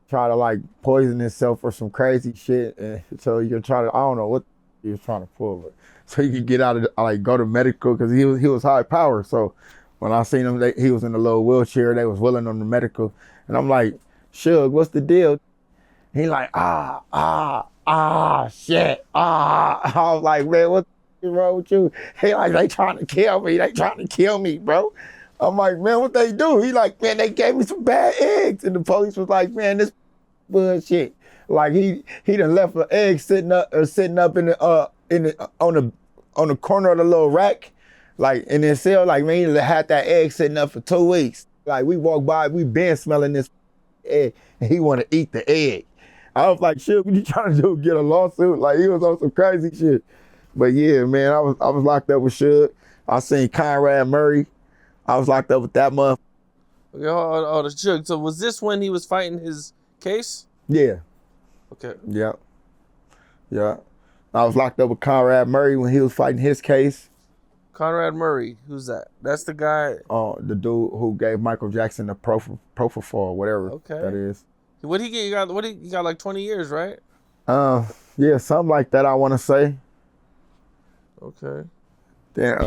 Speaker 2: Try to like poison himself or some crazy shit. And so you can try to, I don't know what he was trying to pull, but so he could get out of like go to medical because he was high power. So when I seen him, he was in a little wheelchair. They was willing on the medical, and I'm like, Suge, what's the deal? He like, shit, I was like, man, what's wrong with you? He like, they trying to kill me, bro. I'm like, man, what they do? He like, man, they gave me some bad eggs, and the police was like, man, this bullshit. Like he done left an egg sitting up on the corner of the little rack, like in his cell. Like, man, he had that egg sitting up for 2 weeks. Like we walked by, we been smelling this egg, and he want to eat the egg. I was like, shit, what you trying to do? Get a lawsuit? Like he was on some crazy shit. But yeah, man, I was locked up with Suge. I seen Conrad Murray. I was locked up with that motherfucker.
Speaker 1: Oh, the Suge. So was this when he was fighting his case?
Speaker 2: Yeah.
Speaker 1: Okay.
Speaker 2: Yeah. Yeah. I was locked up with Conrad Murray when he was fighting his case.
Speaker 1: Conrad Murray, who's that? That's the guy.
Speaker 2: The dude who gave Michael Jackson the propofol, whatever that is.
Speaker 1: What he get? He got like 20 years, right?
Speaker 2: Yeah, something like that. I want to say.
Speaker 1: Okay.
Speaker 2: Then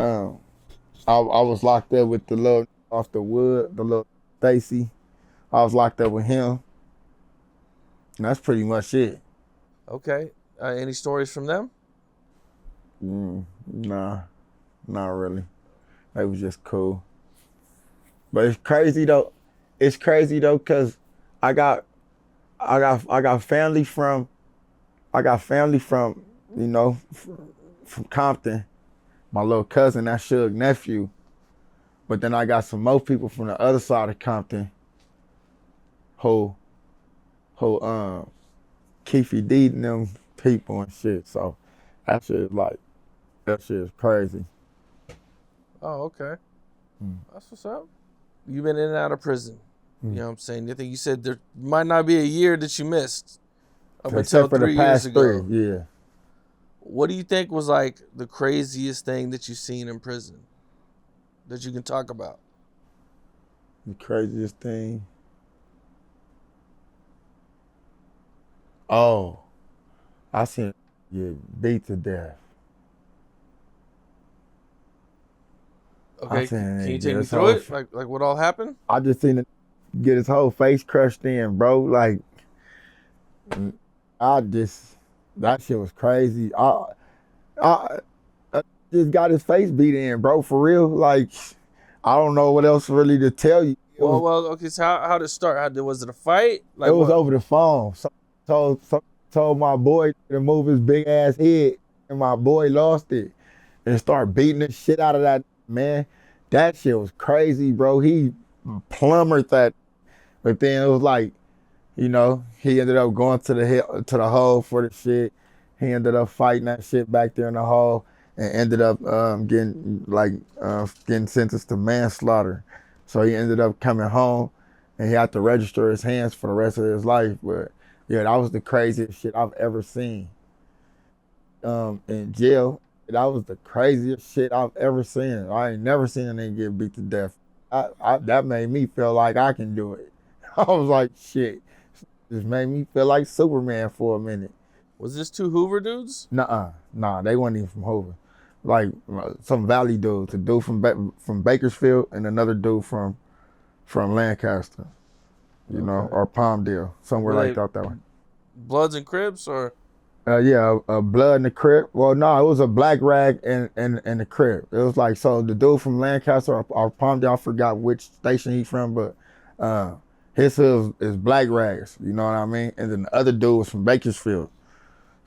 Speaker 2: I was locked up with the little off the wood, the little Stacy. I was locked up with him. And that's pretty much it.
Speaker 1: Okay. Any stories from them?
Speaker 2: Nah, not really. They was just cool. But it's crazy though. It's crazy though, cause I got I got family from you know from Compton. My little cousin, that Suge nephew. But then I got some more people from the other side of Compton who Keefy D and them people and shit. So that shit is crazy.
Speaker 1: Oh, okay. That's what's up. You've been in and out of prison. You know what I'm saying? I think you said there might not be a year that you missed up until
Speaker 2: Except for the
Speaker 1: 3 years
Speaker 2: past
Speaker 1: ago.
Speaker 2: 3, yeah.
Speaker 1: What do you think was like the craziest thing that you've seen in prison that you can talk about?
Speaker 2: The craziest thing. Oh, I seen get beat to death.
Speaker 1: Okay,
Speaker 2: I seen
Speaker 1: can you
Speaker 2: it
Speaker 1: take
Speaker 2: get
Speaker 1: me
Speaker 2: his
Speaker 1: through
Speaker 2: whole.
Speaker 1: it? Like what all happened?
Speaker 2: I just seen it get his whole face crushed in, bro. Like, that shit was crazy. I just got his face beat in, bro. For real. Like, I don't know what else really to tell you.
Speaker 1: Well, okay. So how did it start? Was it a fight?
Speaker 2: It
Speaker 1: Like
Speaker 2: was
Speaker 1: what?
Speaker 2: over the phone. Told my boy to move his big ass head, and my boy lost it and started beating the shit out of that man. That shit was crazy, bro. He plumbered that, but then it was like, he ended up going to the hole for the shit. He ended up fighting that shit back there in the hole and ended up getting sentenced to manslaughter. So he ended up coming home and he had to register his hands for the rest of his life. But yeah, that was the craziest shit I've ever seen. In jail, that was the craziest shit I've ever seen. I ain't never seen a nigga get beat to death. That made me feel like I can do it. I was like, shit. Just made me feel like Superman for a minute.
Speaker 1: Was this 2 Hoover dudes?
Speaker 2: Nah, they weren't even from Hoover. Like some Valley dudes, a dude from Bakersfield and another dude from Lancaster, or Palmdale, somewhere
Speaker 1: Were
Speaker 2: like
Speaker 1: they
Speaker 2: that way.
Speaker 1: Bloods and Crips or?
Speaker 2: Yeah, a blood in the crib. Well, no, it was a black rag in the crib. It was like, so the dude from Lancaster or Palmdale, I forgot which station he's from, but his hood is black rags. You know what I mean? And then the other dude was from Bakersfield.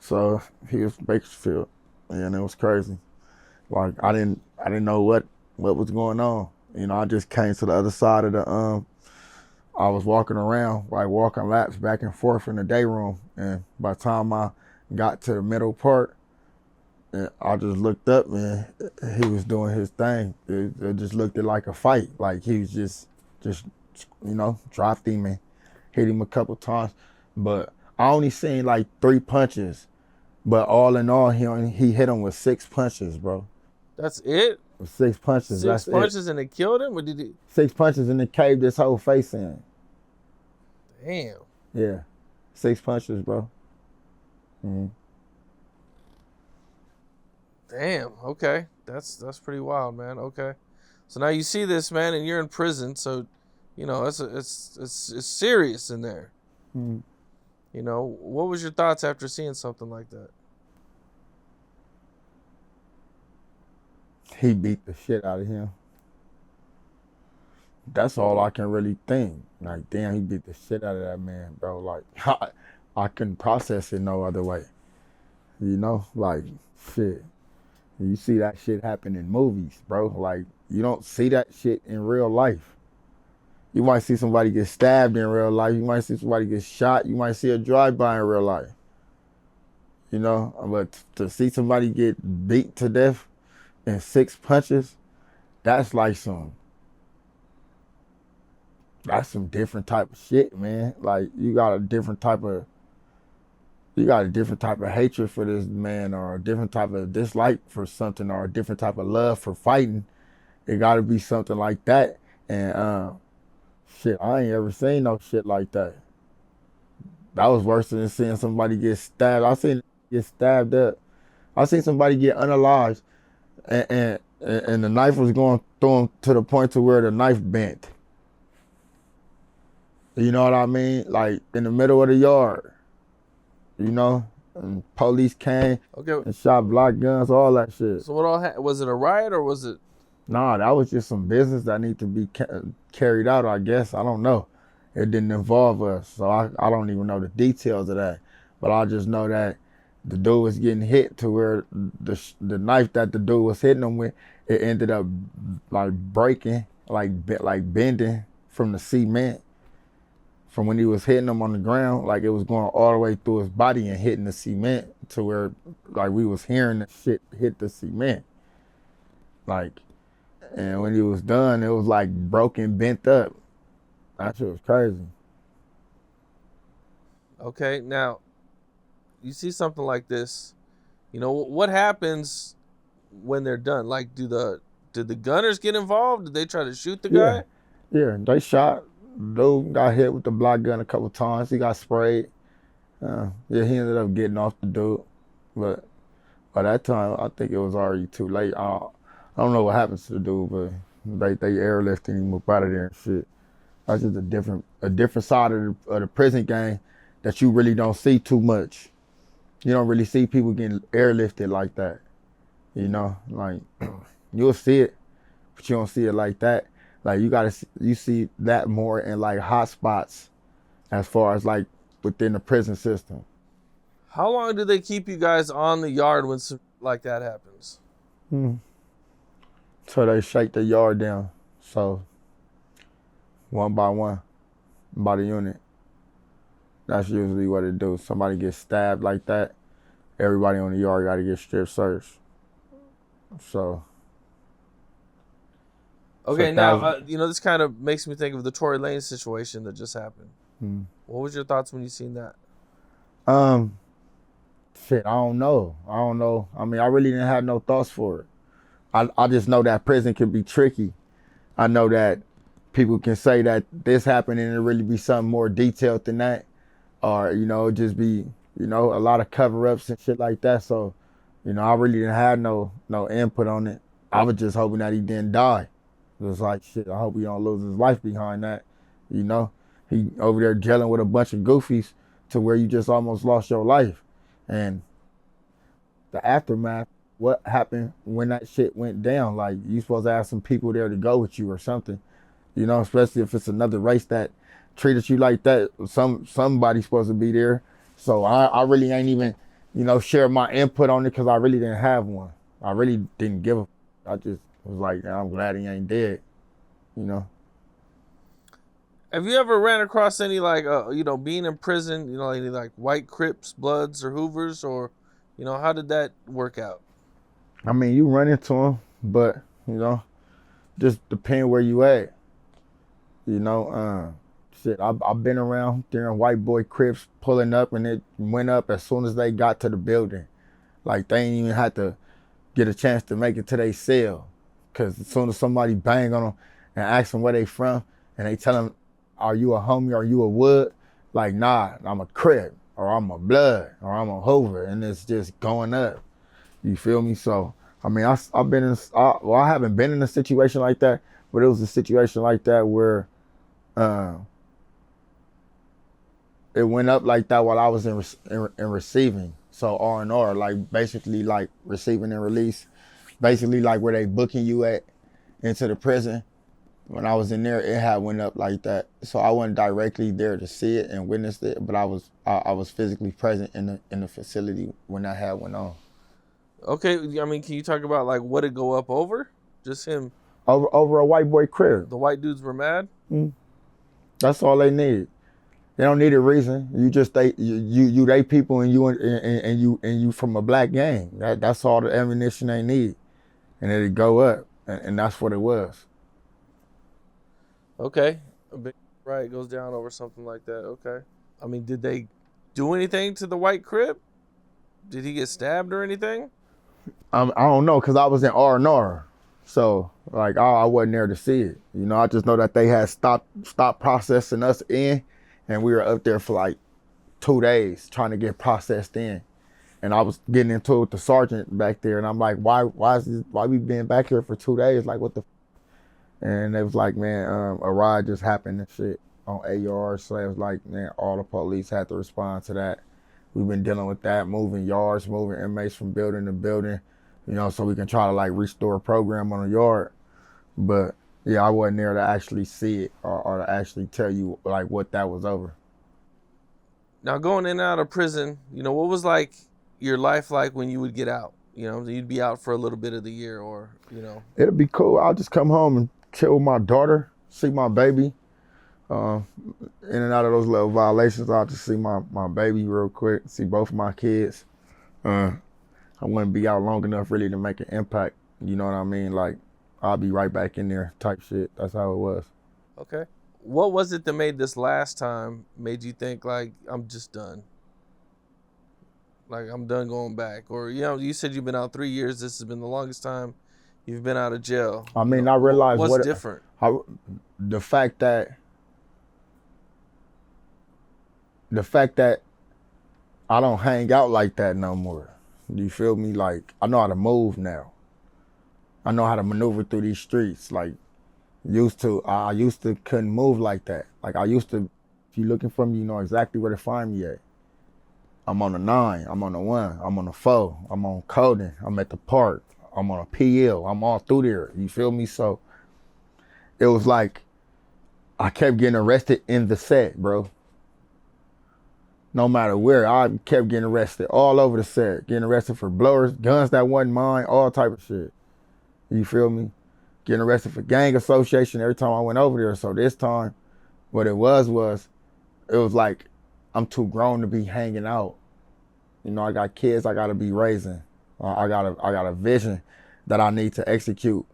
Speaker 2: So he was from Bakersfield, and it was crazy. Like I didn't know what was going on. I just came to the other side of the I was walking around, like walking laps back and forth in the day room, and by the time I got to the middle part, and I just looked up, and he was doing his thing. It just looked like a fight. Like he was just dropped him and hit him a couple times. But I only seen like 3 punches. But all in all, he hit him with 6 punches, bro.
Speaker 1: That's it?
Speaker 2: 6 punches.
Speaker 1: 6 punches and they killed him? Or did he?
Speaker 2: 6 punches and it caved his whole face in.
Speaker 1: Damn.
Speaker 2: Yeah. 6 punches, bro. Mm-hmm.
Speaker 1: Damn. Okay. That's pretty wild, man. Okay. So now you see this, man, and you're in prison. So, it's serious in there.
Speaker 2: Mm-hmm.
Speaker 1: What was your thoughts after seeing something like that?
Speaker 2: He beat the shit out of him. That's all I can really think. Like, damn, he beat the shit out of that man, bro. Like, I couldn't process it no other way. Like, shit. You see that shit happen in movies, bro. Like, you don't see that shit in real life. You might see somebody get stabbed in real life. You might see somebody get shot. You might see a drive-by in real life. But to see somebody get beat to death in 6 punches, that's some different type of shit, man. Like you got a different type of hatred for this man, or a different type of dislike for something, or a different type of love for fighting. It got to be something like that. And shit, I ain't ever seen no shit like that. That was worse than seeing somebody get stabbed. I seen get stabbed up. I seen somebody get unalived, and the knife was going through him to the point to where the knife bent. You know what I mean? Like in the middle of the yard. You know, and police came
Speaker 1: Okay.
Speaker 2: and shot black guns, all that shit.
Speaker 1: So what all was it a riot or was it?
Speaker 2: Nah, that was just some business that need to be carried out, I guess. I don't know. It didn't involve us, so I don't even know the details of that. But I just know that the dude was getting hit to where the knife that the dude was hitting him with, it ended up like breaking, like bending from the cement. From when he was hitting him on the ground, like it was going all the way through his body and hitting the cement to where like we was hearing the shit hit the cement. Like, and when he was done, it was like broken, bent up. That shit was crazy.
Speaker 1: Okay, now you see something like this, what happens when they're done? Like, did the gunners get involved? Did they try to shoot the guy?
Speaker 2: Yeah, they shot. Dude got hit with the black gun a couple times. He got sprayed. Yeah, he ended up getting off the dude. But by that time, I think it was already too late. I don't know what happens to the dude, but they airlifted him up out of there and shit. That's just a different side of the prison game that you really don't see too much. You don't really see people getting airlifted like that. You know, like you'll see it, but you don't see it like that. Like you see that more in like hot spots, as far as like within the prison system.
Speaker 1: How long do they keep you guys on the yard when something like that happens?
Speaker 2: So they shake the yard down. So one by one, by the unit. That's usually what it do. Somebody gets stabbed like that, everybody on the yard got to get strip searched. So.
Speaker 1: Okay, now, this kind of makes me think of the Tory Lanez situation that just happened. What was your thoughts when you seen that?
Speaker 2: Shit, I don't know. I mean, I really didn't have no thoughts for it. I just know that prison can be tricky. I know that people can say that this happened and it really be something more detailed than that. Or, just be, a lot of cover-ups and shit like that. So, I really didn't have no input on it. I was just hoping that he didn't die. It was like, shit, I hope he don't lose his life behind that. He over there gelling with a bunch of goofies to where you just almost lost your life. And the aftermath, what happened when that shit went down? Like, you supposed to have some people there to go with you or something. Especially if it's another race that treated you like that. Somebody's supposed to be there. So I really ain't even, share my input on it because I really didn't have one. I really didn't give a. I just was like, I'm glad he ain't dead.
Speaker 1: Have you ever ran across any being in prison, any like white Crips, Bloods, or Hoovers, or, how did that work out?
Speaker 2: I mean, you run into them, but just depend where you at. Shit, I've been around during white boy Crips pulling up, and it went up as soon as they got to the building. Like they ain't even had to get a chance to make it to their cell, cause as soon as somebody bang on them and ask them where they from, and they tell them, "Are you a homie? Are you a Wood?" Like, nah, I'm a Crip, or I'm a Blood, or I'm a Hoover, and it's just going up. You feel me? So, I mean, I've been in. I haven't been in a situation like that, but it was a situation like that where it went up like that while I was in receiving. So R&R, like basically like receiving and release, basically like where they booking you at into the prison. When I was in there, it had went up like that. So I wasn't directly there to see it and witness it, but I was physically present in the facility when that had went on.
Speaker 1: Okay, I mean, can you talk about like what it go up over? Just him.
Speaker 2: Over a white boy crib.
Speaker 1: The white dudes were mad.
Speaker 2: That's all they need. They don't need a reason. You just they people and you from a black gang. That's all the ammunition they need, and it'd go up, and that's what it was.
Speaker 1: Okay, a big riot goes down over something like that. Okay, I mean, did they do anything to the white crib? Did he get stabbed or anything?
Speaker 2: I don't know, cause I was in R&R, so like I wasn't there to see it. I just know that they had stopped processing us in. And we were up there for like 2 days trying to get processed in. And I was getting into it with the sergeant back there, and I'm like, why we been back here for 2 days? Like, what the? And it was like, man, a riot just happened and shit on AR. So it was like, man, all the police had to respond to that. We've been dealing with that, moving yards, moving inmates from building to building, you know, so we can try to like restore a program on a yard. But yeah, I wasn't there to actually see it or to actually tell you like what that was over.
Speaker 1: Now, going in and out of prison, you know, what was like your life like when you would get out? You know, you'd be out for a little bit of the year, or, you know.
Speaker 2: It'd be cool. I'll just come home and chill with my daughter, see my baby. In and out of those little violations, I'll just see my baby real quick, see both of my kids. I wouldn't be out long enough really to make an impact. You know what I mean? Like, I'll be right back in there type shit. That's how it was.
Speaker 1: Okay. What was it that made this last time made you think like, I'm just done? Like, I'm done going back? Or, you know, you said you've been out 3 years. This has been the longest time you've been out of jail.
Speaker 2: I mean,
Speaker 1: you know,
Speaker 2: I realized
Speaker 1: what's different.
Speaker 2: The fact that I don't hang out like that no more. You feel me? Like, I know how to move now. I know how to maneuver through these streets. Like, I used to couldn't move like that. Like, I used to, if you're looking for me, you know exactly where to find me at. I'm on the 9, I'm on the 1, I'm on the 4, I'm on coding, I'm at the park, I'm on a PL, I'm all through there. You feel me? So it was like I kept getting arrested in the set, bro. No matter where, I kept getting arrested all over the set. Getting arrested for blowers, guns that wasn't mine, all type of shit. You feel me? Getting arrested for gang association every time I went over there. So this time, what it was it was like, I'm too grown to be hanging out. You know, I got kids I gotta be raising. I got a vision that I need to execute,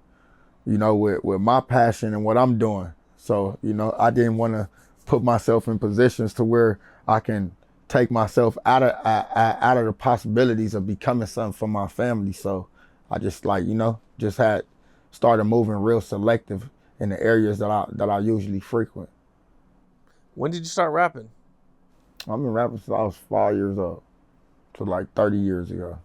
Speaker 2: you know, with my passion and what I'm doing. So, you know, I didn't want to put myself in positions to where I can take myself out of the possibilities of becoming something for my family. So I just like, you know, just had started moving real selective in the areas that I usually frequent.
Speaker 1: When did you start rapping?
Speaker 2: I've been rapping since I was 5 years old, so like 30 years ago.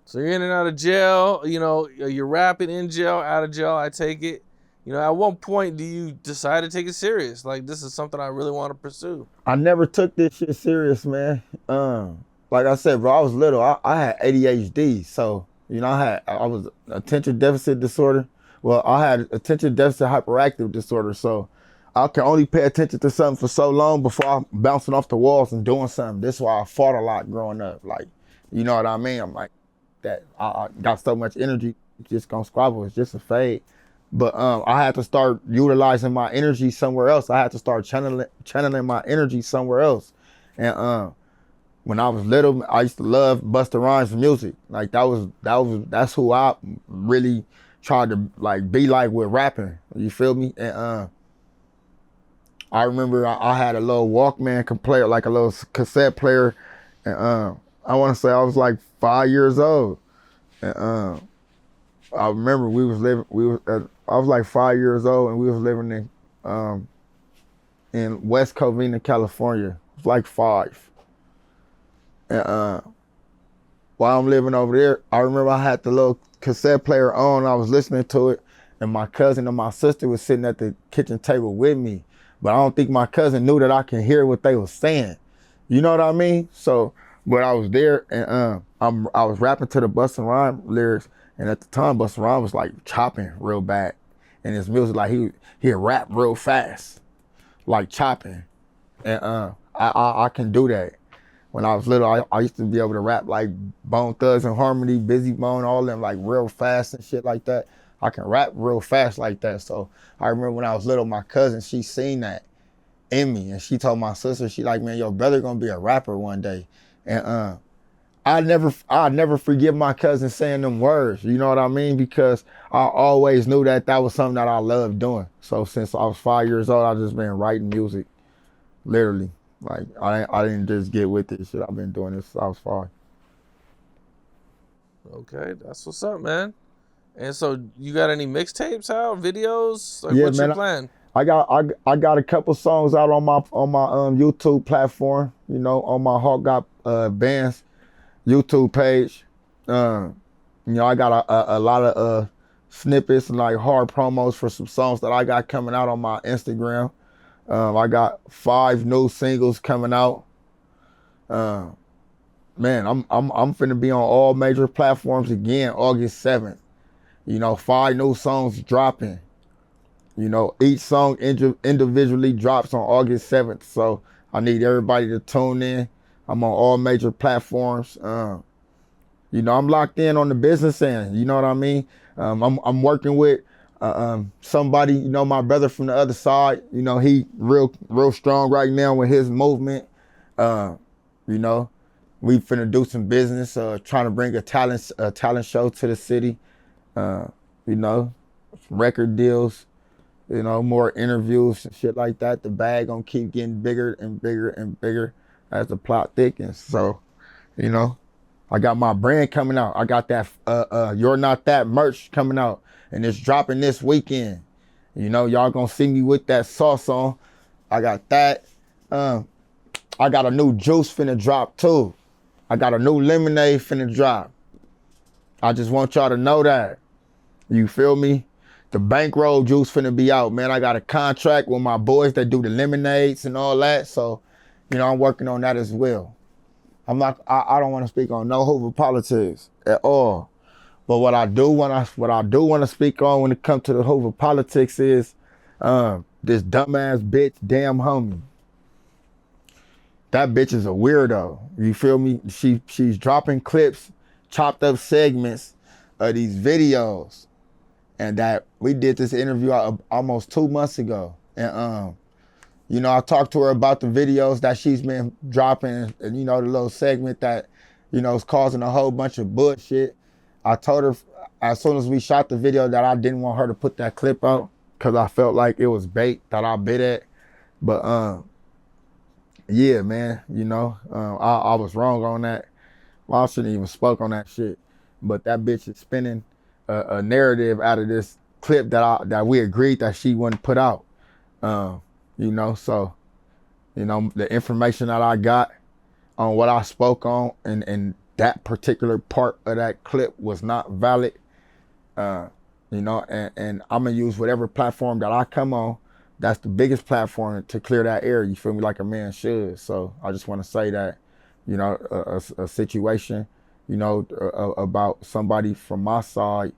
Speaker 1: So you're in and out of jail, you know, you're rapping in jail, out of jail, I take it. You know, at what point do you decide to take it serious? Like, this is something I really want to pursue.
Speaker 2: I never took this shit serious, man. Like I said, bro, I was little. I had ADHD, so, you know, I was attention deficit disorder. Well, I had attention deficit hyperactive disorder, so I can only pay attention to something for so long before I'm bouncing off the walls and doing something. This is why I fought a lot growing up. Like, you know what I mean? I'm like, that I got so much energy, it's just gonna squabble. It's just a fade. But I had to start utilizing my energy somewhere else. I had to start channeling my energy somewhere else. And when I was little, I used to love Busta Rhymes music. Like that's who I really tried to like be like with rapping. You feel me? And I remember I had a little Walkman player, like a little cassette player, and I want to say I was like 5 years old. And I remember I was like 5 years old, and we was living in West Covina, California. It was like 5. And while I'm living over there, I remember I had the little cassette player on. I was listening to it, and my cousin and my sister was sitting at the kitchen table with me. But I don't think my cousin knew that I could hear what they were saying. You know what I mean? So, but I was there, and I was rapping to the Busta Rhymes lyrics, and at the time, Busta Rhymes was like chopping real bad. And his music, like he'd rap real fast, like chopping. And I can do that. When I was little, I used to be able to rap like Bone Thugs and Harmony, Busy Bone, all them like real fast and shit like that. I can rap real fast like that. So I remember when I was little, my cousin, she seen that in me, and she told my sister, she like, man, your brother gonna be a rapper one day. And I never forgive my cousin saying them words, you know what I mean? Because I always knew that was something that I loved doing. So since I was 5 years old, I just been writing music, literally. Like, I didn't just get with this shit. I've been doing this since I was 5.
Speaker 1: Okay, that's what's up, man. And so you got any mixtapes out, videos? Like,
Speaker 2: Yeah,
Speaker 1: what's
Speaker 2: man,
Speaker 1: your plan?
Speaker 2: I got a couple songs out on my YouTube platform, you know, on my Hawk Got bands YouTube page. I got a lot of snippets and like hard promos for some songs that I got coming out on my Instagram. I got 5 new singles coming out. Man, I'm finna be on all major platforms again August 7th. 5 new songs dropping. Each song individually drops on August 7th. So I need everybody to tune in. I'm on all major platforms. I'm locked in on the business end. You know what I mean? I'm working with somebody, my brother from the other side. He real strong right now with his movement. We finna do some business, trying to bring a talent show to the city. Record deals, more interviews and shit like that. The bag gonna keep getting bigger and bigger and bigger as the plot thickens. So, I got my brand coming out. I got that You're Not That merch coming out, and it's dropping this weekend. Y'all gonna see me with that sauce on. I got that. I got a new juice finna drop too. I got a new lemonade finna drop. I just want y'all to know that. You feel me? The bankroll juice finna be out, man. I got a contract with my boys that do the lemonades and all that. So, I'm working on that as well. I don't want to speak on no Hoover politics at all. But what I do want to speak on when it comes to the Hoover politics is this dumbass bitch, damn homie. That bitch is a weirdo. You feel me? She's dropping clips, chopped up segments of these videos. And that we did this interview almost 2 months ago. And I talked to her about the videos that she's been dropping and the little segment that, is causing a whole bunch of bullshit. I told her as soon as we shot the video that I didn't want her to put that clip out because I felt like it was bait that I bit at. But yeah, man, I was wrong on that. Well, I shouldn't even spoke on that shit. But that bitch is spinning a narrative out of this clip that we agreed that she wouldn't put out. So, the information that I got on what I spoke on and that particular part of that clip was not valid. And I'm gonna use whatever platform that I come on. That's the biggest platform to clear that air. You feel me? Like a man should. So I just want to say that, a situation, about somebody from my side,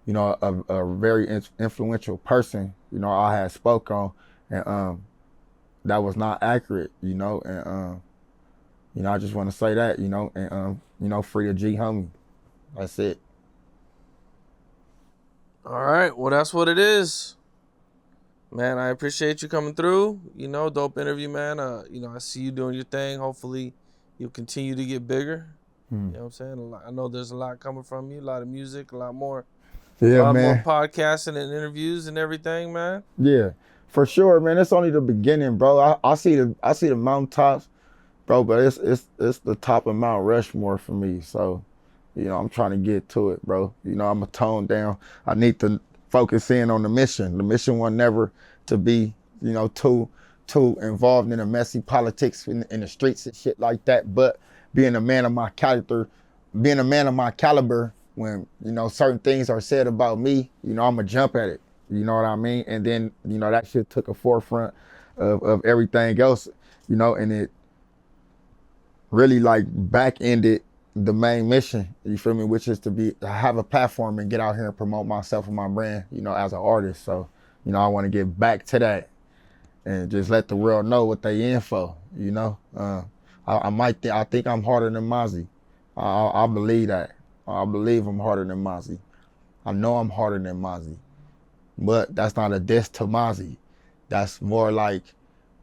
Speaker 2: a very influential person, I had spoke on, and that was not accurate, and I just want to say that, and free the G homie. That's it.
Speaker 1: All right, well, that's what it is. Man, I appreciate you coming through. Dope interview, man. I see you doing your thing. Hopefully you'll continue to get bigger. You know what I'm saying? I know there's a lot coming from you, a lot of music, a lot more.
Speaker 2: Yeah,
Speaker 1: a lot
Speaker 2: man.
Speaker 1: more podcasting and interviews and everything, man.
Speaker 2: Yeah, for sure, man. It's only the beginning, bro. I see the mountaintops, bro, but it's the top of Mount Rushmore for me. So, I'm trying to get to it, bro. I'm a tone down. I need to focus in on the mission. The mission was never to be, too involved in the messy politics in the streets and shit like that. But being a man of my character, being a man of my caliber, when, certain things are said about me, I'ma jump at it. You know what I mean? And then, that shit took a forefront of everything else, and it really like back-ended the main mission, you feel me, which is to have a platform and get out here and promote myself and my brand, as an artist. So, I want to get back to that and just let the world know what they in for, I think I'm harder than Mozzie. I believe that. I believe I'm harder than Mozzie. I know I'm harder than Mozzie. But that's not a diss to Mozzie. That's more like,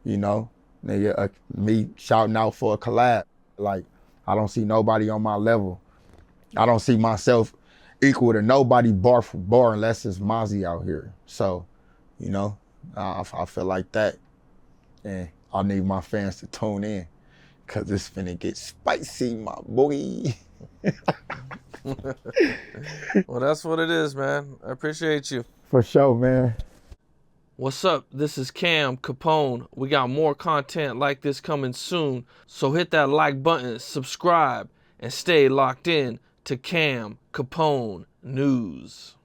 Speaker 2: me shouting out for a collab. Like, I don't see nobody on my level. I don't see myself equal to nobody bar for bar unless it's Mozzie out here. So, I feel like that. And I need my fans to tune in because it's finna get spicy, my boy.
Speaker 1: Well, that's what it is, man. I appreciate you.
Speaker 2: For sure, man.
Speaker 1: What's up? This is Cam Capone. We got more content like this coming soon. So hit that like button, subscribe, and stay locked in to Capone News.